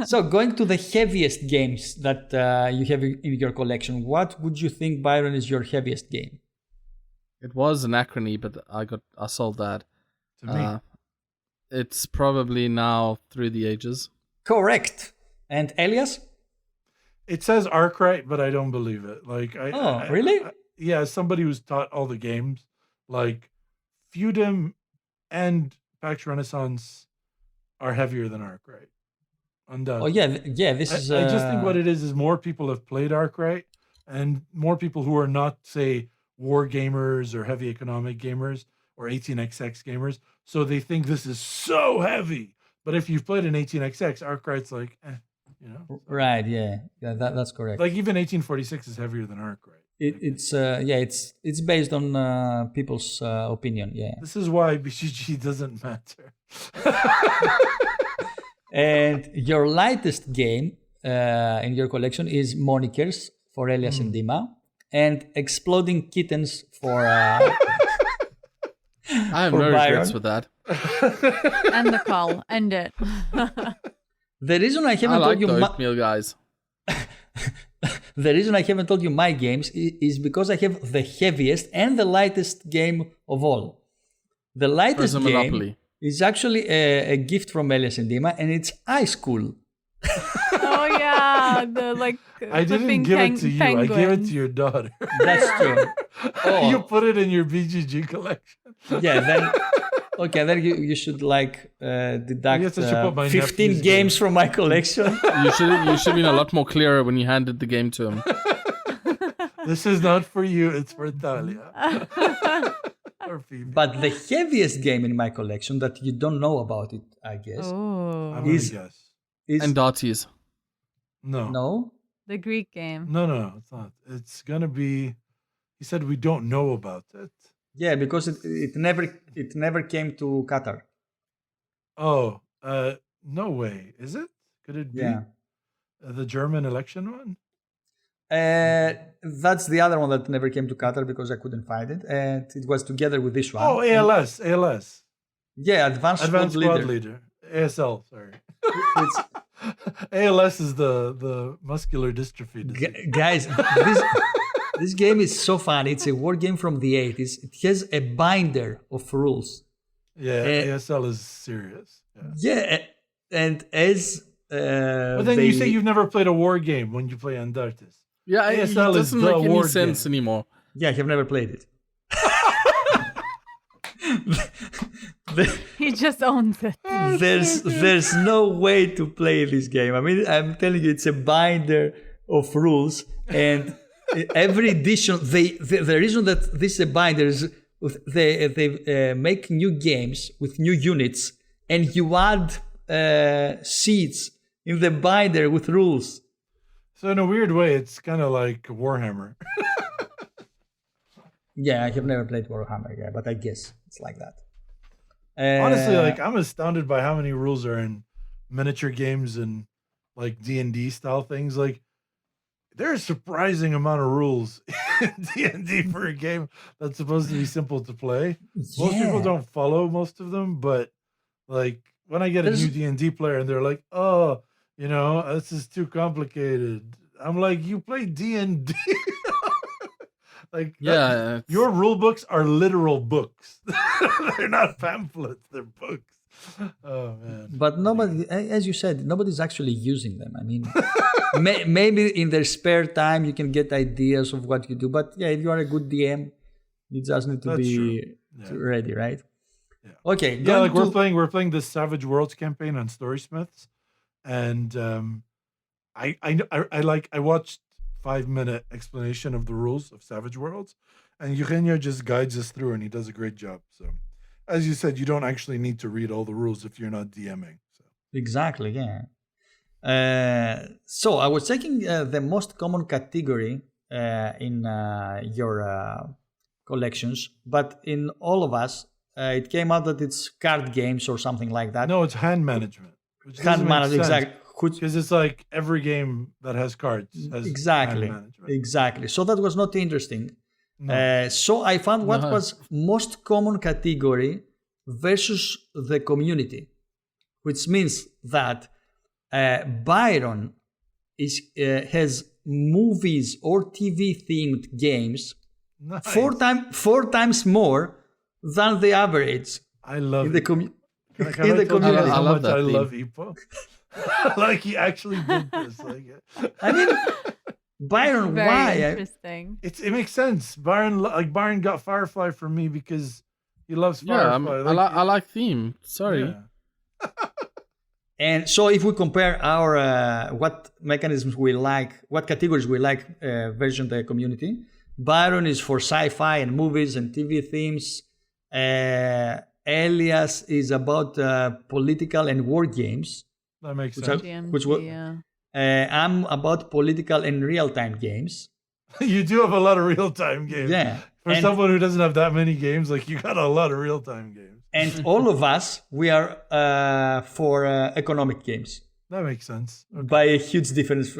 So going to the heaviest games that you have in your collection, what would you think, Byron, is your heaviest game? It was Anachrony, but I sold that. To me. It's probably now Through the Ages. Correct. And Elias? It says Arkwright, but I don't believe it. Like, Really? Yeah, as somebody who's taught all the games, like Feudum and Pax Renaissance are heavier than Arkwright. Undoubtedly. Oh yeah. This is. I just think what it is more people have played Arkwright, and more people who are not, say, war gamers or heavy economic gamers or 18xx gamers, so they think this is so heavy. But if you've played an 18xx, Arkwright's like, you know. Right, yeah. That's correct. Like even 1846 is heavier than Ark, right? It's based on people's opinion, yeah. This is why BGG doesn't matter. And your lightest game in your collection is Monikers for Elias and Dima, and Exploding Kittens for I have For no regrets Byron. with that. End the call. End it. the reason I I haven't like told you the my, oatmeal guys. the reason I haven't told you my games is because I have the heaviest and the lightest game of all. The lightest Prison game Monopoly. is actually a gift from Elias and Dima, and it's High School. Oh yeah, the like. I didn't flipping give it to you. I gave it penguins. to your daughter. That's true. You put it in your BGG collection. Yeah, then okay, then you should like deduct Yes, I should put my 15 nephew's games from my collection. You should have been a lot more clearer when you handed the game to him. This is not for you. It's for Talia. Or Phoebe. But the heaviest game in my collection that you don't know about it, I guess, Oh, I'm gonna is- guess. is Andartes. No. no. the Greek game. No, it's not. It's gonna be. He said we don't know about it. Yeah, because it never came to Qatar. Oh, no way. Is it? Could it be Yeah. the German election one? That's the other one that never came to Qatar because I couldn't find it, and it was together with this one. Oh, ALS. Yeah, Advanced Advanced Squad Squad Leader. Leader. ASL. Sorry. It's- ALS is the muscular dystrophy disease. Guys, this game is so fun. It's a war game from the 80s. It has a binder of rules. Yeah, Eh, ASL is serious. Yeah. Yeah, and as But then you say you've never played a war game when you play Andartes. Yeah, it ASL is doesn't the make any war sense game. anymore. Yeah, I have never played it. He just owns it. There's no way to play this game. I mean, I'm telling you, it's a binder of rules, and every edition, the reason that this is a binder is they make new games with new units, and you add seats in the binder with rules. So in a weird way, it's kind of like Warhammer. Yeah, I have never played Warhammer, yeah, but I guess it's like that. Honestly, like I'm astounded by how many rules are in miniature games and like D&D style things. Like there's a surprising amount of rules in D&D for a game that's supposed to be simple to play. Most people Yeah. don't follow most of them, but like when I get a There's- new D&D player and they're like, "Oh, you know, this is too complicated." I'm like, "You play D&D?" Like Yeah, your rule books are literal books. They're not pamphlets, they're books. Oh man. But nobody, as you said, nobody's actually using them. I mean, maybe in their spare time you can get ideas of what you do. But yeah, if you are a good DM, you just need to That's be true. Yeah. ready, right? Yeah. Okay. Yeah, going like to- we're playing this Savage Worlds campaign on Storysmiths, and I watched 5-minute explanation of the rules of Savage Worlds, and Eugenio just guides us through, and he does a great job. So, as you said, you don't actually need to read all the rules if you're not DMing. So, Exactly, yeah. So I was checking the most common category in your collections, but in all of us, it came out that it's card games or something like that. no, it's hand management. Hand management, exactly. Because it's like every game that has cards has Exactly. hand management. Exactly. So that was not interesting. No. So I found what No. was most common category versus the community, which means that Byron has movies or TV themed games Nice. four times more than the average I love in it. the community. Can in I the tell you community. how I love much that I theme. love Ippo? Like he actually did this. Like I mean, Byron, Very why? interesting. it makes sense. Byron got Firefly from me because he loves yeah. Firefly. I like theme. Sorry. Yeah. And so if we compare our what mechanisms we like, what categories we like version the community, Byron is for sci-fi and movies and TV themes. Elias is about political and war games, That makes Which sense. GMT, Which wa- yeah. I'm about political and real-time games. You do have a lot of real-time games. Yeah. For And- someone who doesn't have that many games, like you got a lot of real-time games. And all of us, we are for economic games That makes sense. Okay. by a huge difference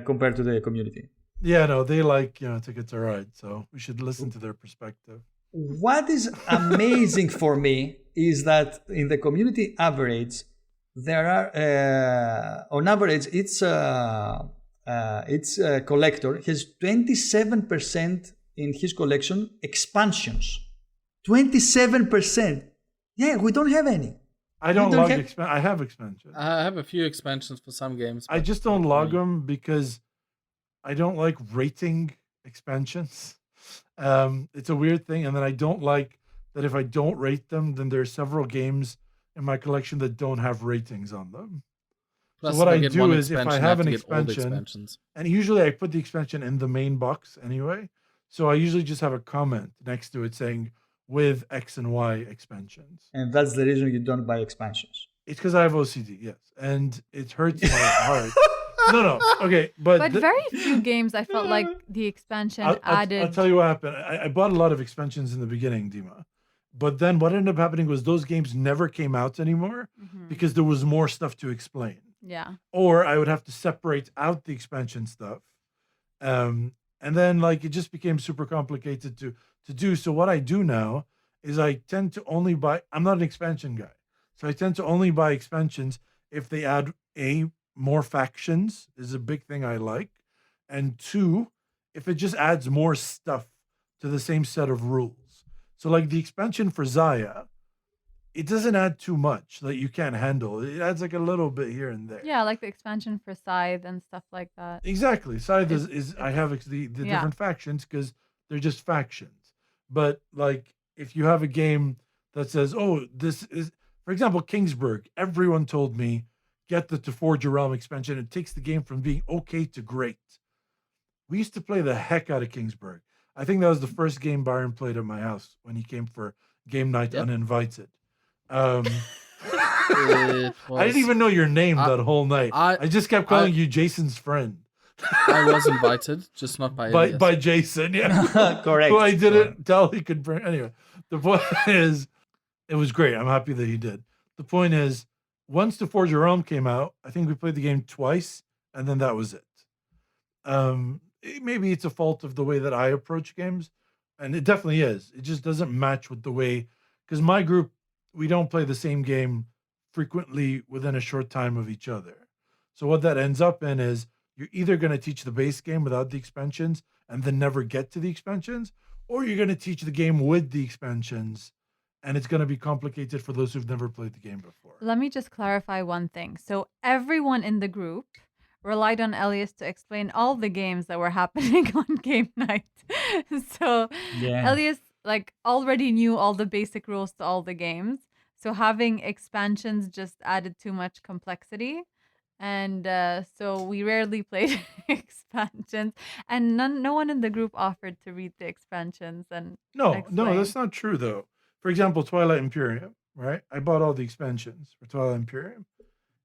compared to the community. Yeah, no, they like, Ticket to Ride, so we should listen to their perspective. What is amazing for me is that in the community average, there are on average it's collector has 27% in his collection expansions. 27%. Yeah, we don't have any. I don't don't log have- I have expansions. I have a few expansions for some games. I but just don't not log many. them because I don't like rating expansions. It's a weird thing, and then I don't like that if I don't rate them, then there are several games in my collection that don't have ratings on them. Plus, what if I get do one is if I expansion, have to an get all the expansion- expansions. And usually I put the expansion in the main box anyway. So I usually just have a comment next to it saying with X and Y expansions. And that's the reason you don't buy expansions. It's because I have OCD, yes. And it hurts my heart. No. Okay. But very few games I felt like the expansion added. I'll tell you what happened. I bought a lot of expansions in the beginning, Dima. But then what ended up happening was those games never came out anymore Mhm. because there was more stuff to explain. Yeah. Or I would have to separate out the expansion stuff. And then it just became super complicated to do. So what I do now is I tend to only buy, I'm not an expansion guy. So I tend to only buy expansions if they add more factions is a big thing I like. And two, if it just adds more stuff to the same set of rules. So the expansion for Zaya, it doesn't add too much that you can't handle. It adds a little bit here and there. Yeah, like the expansion for Scythe and stuff like that. Exactly. Scythe It's- is I have the yeah. different factions because they're just factions. But if you have a game that says, oh, this is, for example, Kingsburg, everyone told me get the To Forge a Realm expansion. It takes the game from being okay to great. We used to play the heck out of Kingsburg. I think that was the first game Byron played at my house when he came for game night Yep. uninvited. It I didn't even know your name I- that whole night. I- I just kept calling you Jason's friend. I was invited, just not by Elias. by Jason, yeah. Correct. Who I didn't tell he could bring. Anyway, the point is, it was great. I'm happy that he did. The point is, once The Forge of Realm came out, I think we played the game twice, and then that was it. Maybe it's a fault of the way that I approach games, and it definitely is. It just doesn't match with the way, because my group, we don't play the same game frequently within a short time of each other. So what that ends up in is you're either going to teach the base game without the expansions and then never get to the expansions, or you're going to teach the game with the expansions, and it's going to be complicated for those who've never played the game before. Let me just clarify one thing. So everyone in the group relied on Elias to explain all the games that were happening on game night. So Yeah. Elias already knew all the basic rules to all the games. So having expansions just added too much complexity. And so we rarely played expansions, and no one in the group offered to read the expansions. And No, explain. that's not true though. For example, Twilight Imperium, right? I bought all the expansions for Twilight Imperium.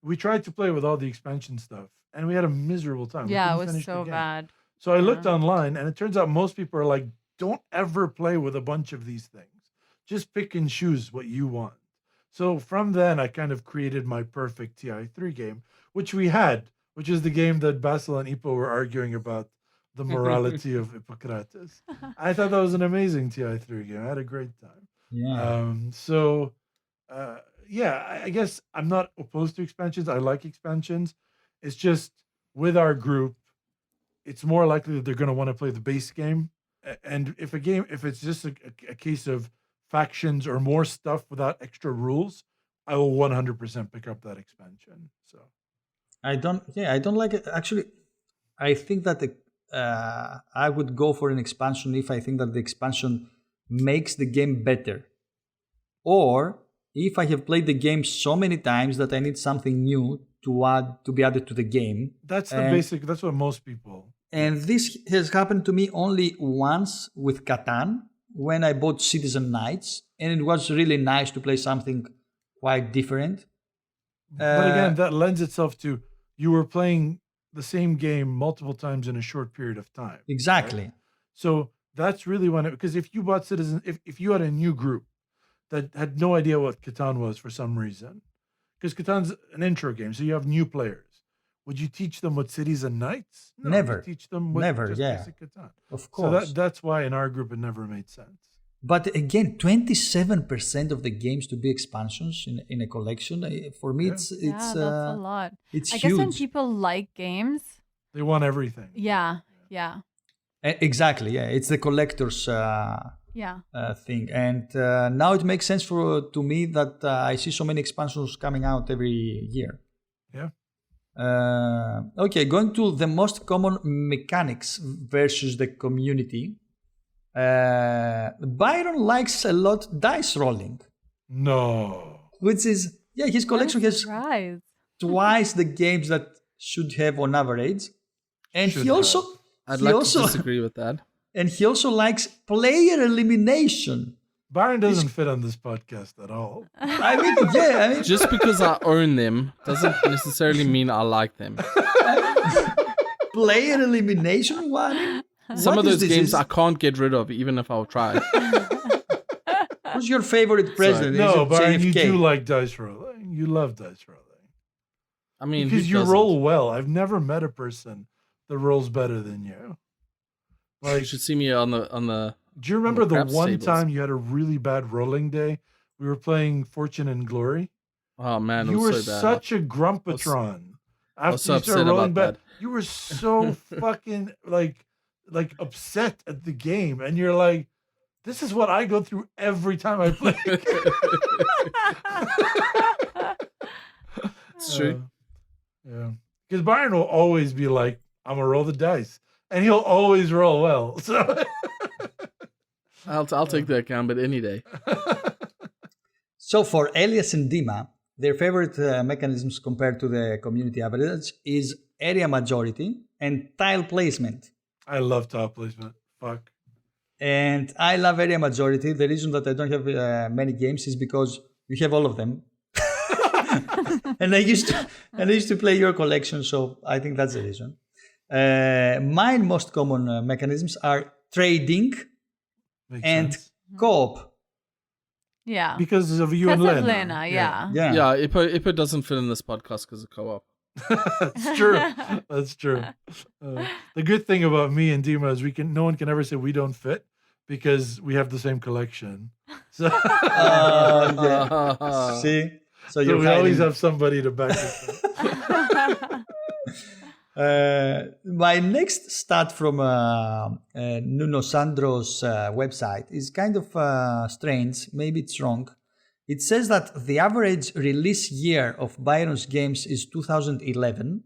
We tried to play with all the expansion stuff, and we had a miserable time. We yeah, it couldn't was finish the so game. bad. So I looked Yeah. online, and it turns out most people are like, don't ever play with a bunch of these things. Just pick and choose what you want. So from then, I kind of created my perfect TI3 game, which we had, which is the game that Basil and Ipo were arguing about the morality of Ippokratis. I thought that was an amazing TI3 game. I had a great time. Yeah. I guess I'm not opposed to expansions. I like expansions. It's just with our group, it's more likely that they're going to want to play the base game. And if it's just a case of factions or more stuff without extra rules, I will 100% pick up that expansion. So I don't like it. Actually, I think that I would go for an expansion if I think that the expansion makes the game better. Or if I have played the game so many times that I need something new to be added to the game. that's the And- basic. That's what most people. And this has happened to me only once with Catan when I bought Citizen Knights, and it was really nice to play something quite different. But again, that lends itself to you were playing the same game multiple times in a short period of time. Exactly. So that's really when because if you bought Citizen, if you had a new group that had no idea what Catan was for some reason, because Catan's an intro game, so you have new players. Would you teach them what Cities and Knights? No, Never. You teach them what Never, just yeah. basic Catan. Of So course. that's why in our group it never made sense. But again, 27% of the games to be expansions in a collection. For me, Yeah. it's that's a lot. it's I huge. guess when people like games, They want everything. yeah. Exactly, yeah. It's the collector's Yeah. thing, and now it makes sense to me that I see so many expansions coming out every year. Yeah. Okay, going to the most common mechanics versus the community. Byron likes a lot dice rolling, No. which is his collection has Surprise. twice the games that should have on average, and Should he also have. I'd he like also to disagree with that. and he also likes player elimination. Byron doesn't fit on this podcast at all. I mean, Just because I own them doesn't necessarily mean I like them. player elimination. What? I mean, Some what of is those this? games I can't get rid of, even if I'll try. Who's your favorite president? No, Is it Byron, you JFK? do like dice rolling. You love dice rolling. I mean, Because who you doesn't? roll well. I've never met a person that rolls better than you. You Like, should see me on the. do you remember the craps one tables. time you had a really bad rolling day? We were playing Fortune and Glory. Oh man, it You was were so bad. such a grumpatron. was so After you started upset rolling about bad, you were so fucking like upset at the game, and you're like, "This is what I go through every time I play." It's true. Yeah, because Byron will always be like, "I'm gonna roll the dice," and he'll always roll well. So I'll take that gambit any day. So for Elias and Dima, their favorite mechanisms compared to the community average is area majority and tile placement. I love top placement. Fuck. And I love area majority. The reason that I don't have many games is because you have all of them. and I used to play your collection, so I think that's the reason. My most common mechanisms are trading Makes and sense. co-op. Yeah. Because of you Because and of Lena. Lena, yeah. Yeah. Yeah, Ippo doesn't fit in this podcast because of co-op. That's true. That's true. The good thing about me and Dima is no one can ever say we don't fit because we have the same collection. So, Yeah. See? So so you're we always hiding. have somebody to back us up. My next stat from Nuno Sandro's website is kind of strange. Maybe it's wrong. It says that the average release year of Byron's games is 2011.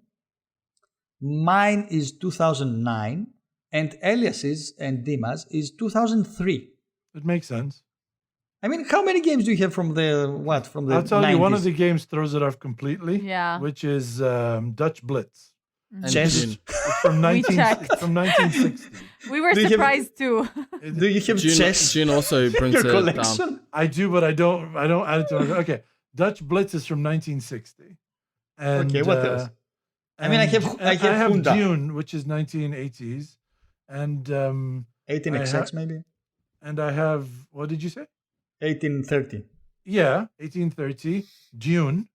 Mine is 2009. And Elias's and Dima's is 2003. It makes sense. I mean, how many games do you have from the what? From the I'll tell you, one of 90s? the games throws it off completely. Yeah. Which is Dutch Blitz. And Chess. June. It's from checked. from 1960. We were Do you have- surprised too. Do you have chess June also in brings your it down. collection? I do, but I don't add it to my. Okay, Dutch Blitz is from 1960. And, Okay, what else? I mean, I have Hunda. Dune, which is 1980s, and 18XX maybe? and I have, what did you say? 1830. Yeah, 1830 Dune.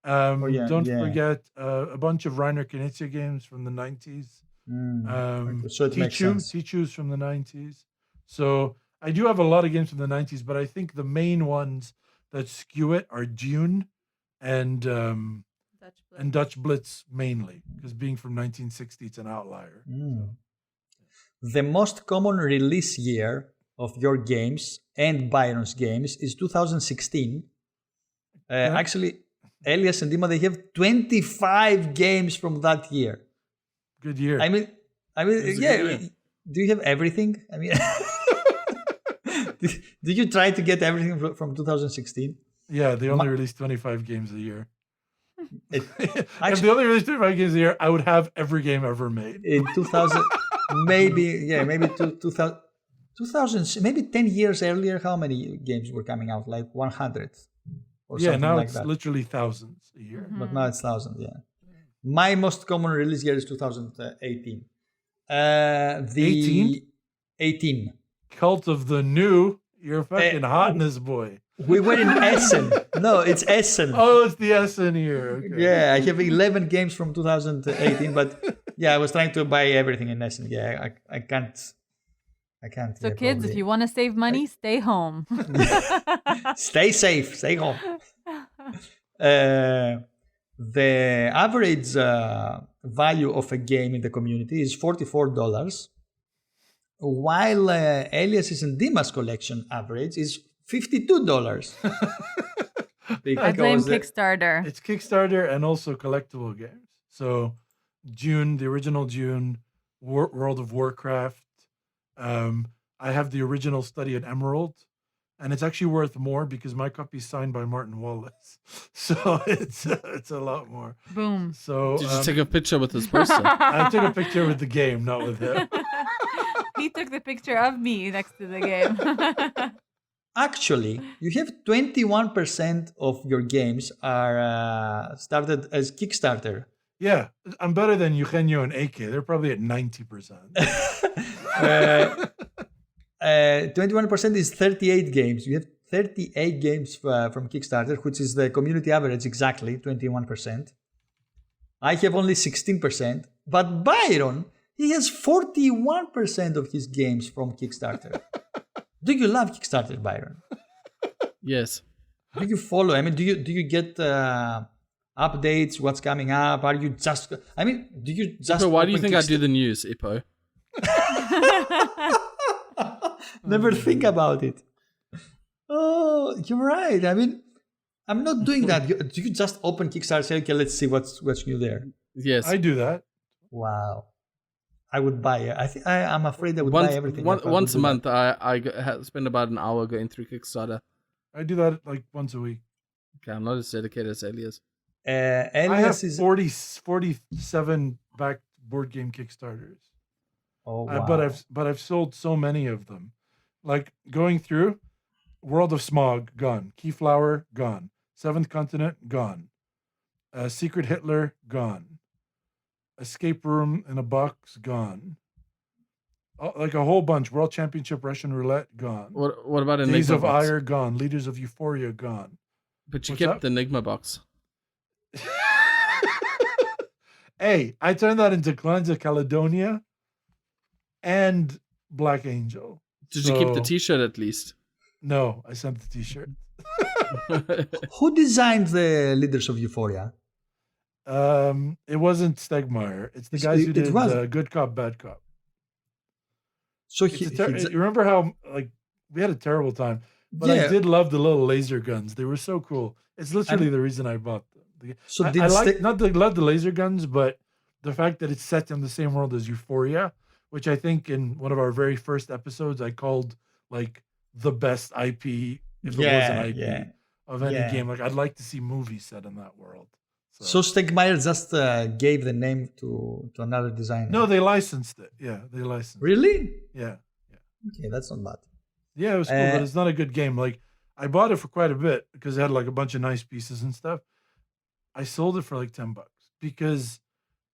yeah, Don't yeah. forget a bunch of Reiner Knizia games from the 90s. Okay, so it makes sense. Tichu's from the 90s. So I do have a lot of games from the 90s, but I think the main ones that skew it are Dune and Dutch Blitz mainly, because being from 1960, it's an outlier. The most common release year of your games and Byron's games is 2016. Actually, Elias and Dima, they have 25 games from that year. Good year. I mean, yeah. Do you have everything? I mean, did you try to get everything from 2016? Yeah, they only release 25 games a year. If Actually, they only release 25 games a year, I would have every game ever made. in 2000, maybe 2000, maybe 10 years earlier, how many games were coming out? Like 100 or Yeah, something now like it's that. literally thousands a year. But now it's 1,000, yeah. My most common release year is 2018. 18? 18. Cult of the New. You're fucking hotness boy. We were in Essen. No, it's Essen. Oh, it's the Essen here. Okay. Yeah, I have 11 games from 2018, but yeah, I was trying to buy everything in Essen. Yeah, I can't. So kids, if you want to save money, stay home. Stay safe, stay home. The average value of a game in the community is $44, while Elias's and Dima's collection average is $52. I blame Kickstarter. It's Kickstarter and also collectible games. So June, the original June, World of Warcraft. I have the original Study at Emerald, and it's actually worth more because my copy's signed by Martin Wallace. So it's a lot more. Boom. So Did you take a picture with this person? I took a picture with the game, not with him. He took the picture of me next to the game. Actually, you have 21% of your games are started as Kickstarter. Yeah, I'm better than Eugenio and AK. They're probably at 90%. 21% is 38 games. You have 38 games from Kickstarter, which is the community average exactly, 21%. I have only 16%, but Byron, he has 41% of his games from Kickstarter. Do you love Kickstarter, Byron? Yes. Do you follow? I mean, do you get updates? What's coming up? Are you just? I mean, do you just? But why do you open think I do the news, Ippo? Never think about it. Oh, you're right. I mean, I'm not doing that. Do you just open Kickstarter? Say, okay, let's see what's new there. Yes. I do that. Wow. I would buy it. I'm afraid I would buy everything. Once a month, I spend about an hour going through Kickstarter. I do that like once a week. Okay, I'm not as dedicated as Elias. I have 47 backed board game Kickstarters. Oh, wow. But I've sold so many of them. Like going through World of Smog, gone. Keyflower, gone. Seventh Continent, gone. Secret Hitler, gone. Escape Room in a Box, gone. Like a whole bunch. World Championship Russian Roulette, gone. What about Enigma Days of box? Ire, gone. Leaders of Euphoria, gone. But you What's kept that? the Enigma box. Hey, I turned that into Clans of Caledonia and Black Angel. Did you keep the So- T-shirt at least? No, I sent the T-shirt. Who designed the Leaders of Euphoria? It wasn't Stegmeyer. It's the guys who It did wasn't. Good Cop, Bad Cop. So You remember how like we had a terrible time, but I Yeah. did love the little laser guns. They were so cool. It's literally the reason I bought them. So I did like love the laser guns, but the fact that it's set in the same world as Euphoria, which I think in one of our very first episodes I called like the best IP, if it was an IP of any Yeah. game. Like I'd like to see movies set in that world. So Stegmeyer just gave the name to another designer. No, they licensed it. Yeah, they licensed it. Really? Yeah. Okay, that's not bad. Yeah, it was cool, but it's not a good game. Like I bought it for quite a bit because it had like a bunch of nice pieces and stuff. I sold it for like $10 because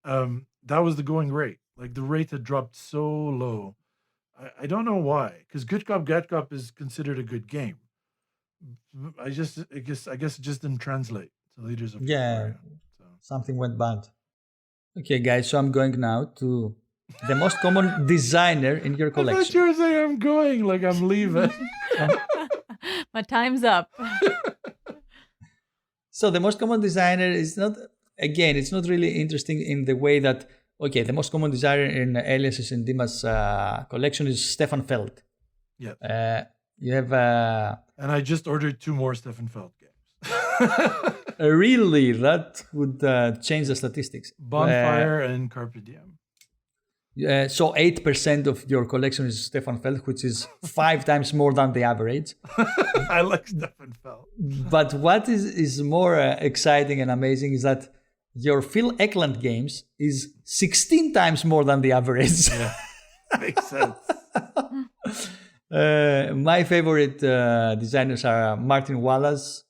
that was the going rate. Like the rate had dropped so low. I don't know why. Because Good Cop, Bad Cop is considered a good game. I guess it just didn't translate to Leaders of Yeah. Euphoria, so. Something went bad. Okay, guys, so I'm going now to the most common designer in your I thought collection. you were saying I'm going, like I'm leaving. My time's up. So the most common designer is not, again, it's not really interesting in the way that, okay, the most common designer in Elias's and Dima's collection is Stefan Feld. Yeah. You have And I just ordered 2 more Stefan Feld games. really, that would change the statistics. Bonfire and Carpe Diem. So 8% of your collection is Stefan Feld, which is 5 times more than the average. I like Stefan Feld. But what is more exciting and amazing is that your Phil Eklund games is 16 times more than the average. Yeah, makes sense. My favorite designers are Martin Wallace,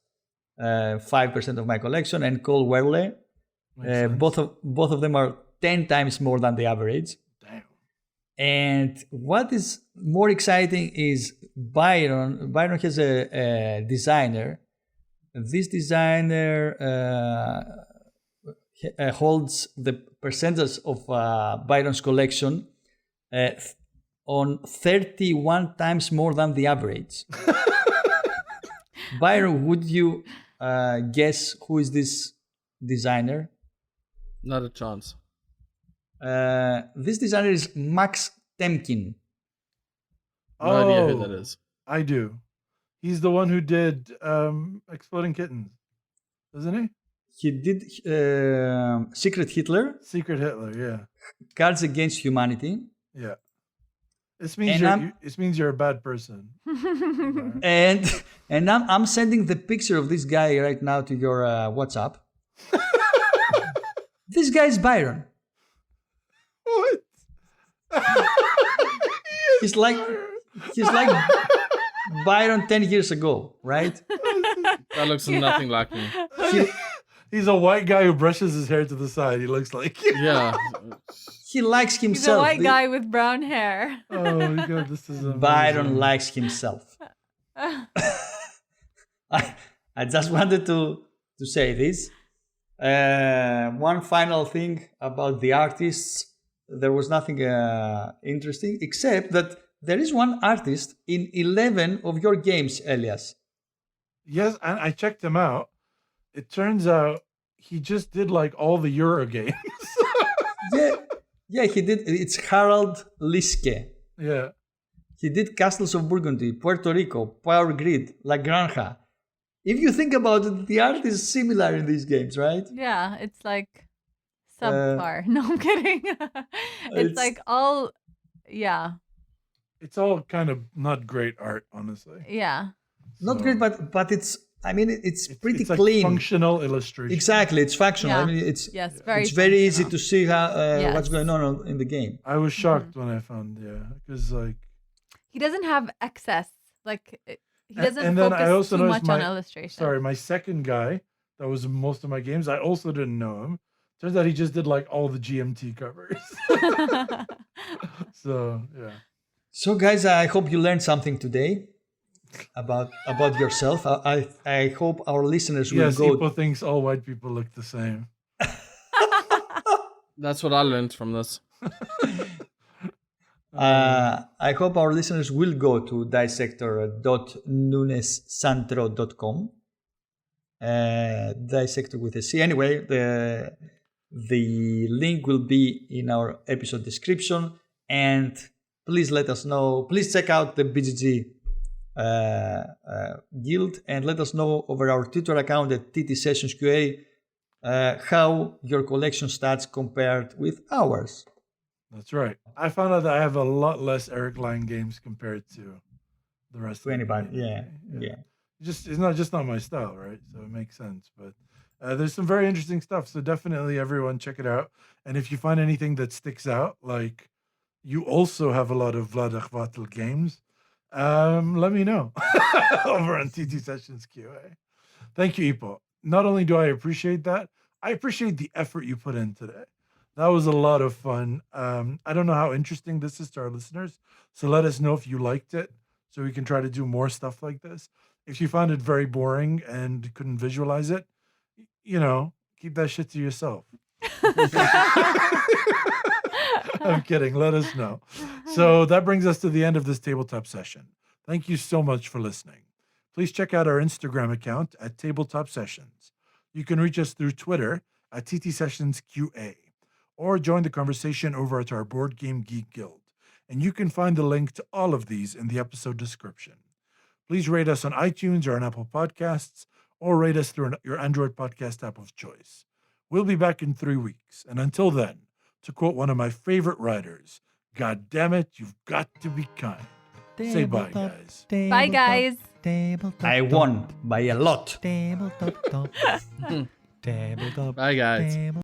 5% of my collection, and Cole Werle, Both of them are 10 times more than the average. Damn. And what is more exciting is Byron. Byron has a designer. This designer holds the percentage of Byron's collection on 31 times more than the average. Byron, would you guess who is this designer? Not a chance. This designer is Max Temkin. No idea who that is. I do. He's the one who did Exploding Kittens, isn't he? He did Secret Hitler, Secret Hitler, yeah. Cards Against Humanity, Yeah. This means you're a bad person. and I'm sending the picture of this guy right now to your WhatsApp. This guy is Byron. What? He's like Byron 10 years ago, right? That looks nothing like me. He's a white guy who brushes his hair to the side. He looks like Yeah. He likes He's himself. a white guy with brown hair. Oh my god, this is amazing. Byron likes himself. I just wanted to say this. One final thing about the artists. There was nothing interesting except that there is one artist in 11 of your games, Elias. Yes, and I checked him out. It turns out he just did like all the Euro games. Yeah, he did. It's Harald Liske. Yeah. He did Castles of Burgundy, Puerto Rico, Power Grid, La Granja. If you think about it, the art is similar in these games, right? Yeah, it's like subpar. No, I'm kidding. It's like all, yeah, It's all kind of not great art, honestly. yeah. Not So- great, but it's. I mean, it's pretty it's like clean. functional illustration. Exactly, it's functional. Yeah. I mean, it's Yes, it's very easy functional. to see how what's Yes. going on in the game. I was shocked when I found, because like, He doesn't have excess. Like he doesn't and then focus I also too noticed much on my- illustration. sorry, my second guy that was in most of my games, I also didn't know him. Turns out he just did like all the GMT covers. So yeah. So, guys, I hope you learned something today about yourself. I hope our listeners will Yes, go. people thinks all white people look the same. That's what I learned from this. I hope our listeners will go to dicector.nunessantro.com. Dicector with a C. Anyway, the link will be in our episode description. And please let us know. Please check out the BGG Guild and let us know over our Twitter account at TT Sessions QA how your collection stats compared with ours. That's right. I found out that I have a lot less Eric Lang games compared to the rest To of anybody, the community. yeah. It's not my style, right? So it makes sense. But there's some very interesting stuff. So definitely everyone check it out. And if you find anything that sticks out, like you also have a lot of Vladach Vatel games, let me know over on TT Sessions QA. Thank you, Ipo. Not only do I appreciate that, I appreciate the effort you put in today. That was a lot of fun. I don't know how interesting this is to our listeners. So let us know if you liked it so we can try to do more stuff like this. If you found it very boring and couldn't visualize it, keep that shit to yourself. I'm kidding. Let us know. So that brings us to the end of this tabletop session. Thank you so much for listening. Please check out our Instagram account at Tabletop Sessions. You can reach us through Twitter at TT Sessions QA or join the conversation over at our Board Game Geek Guild. And you can find the link to all of these in the episode description. Please rate us on iTunes or on Apple Podcasts or rate us through your Android podcast app of choice. We'll be back in 3 weeks. And until then, to quote one of my favorite writers, God damn it, you've got to be kind. Say bye, guys. Bye, guys. I won by a lot. Bye, guys.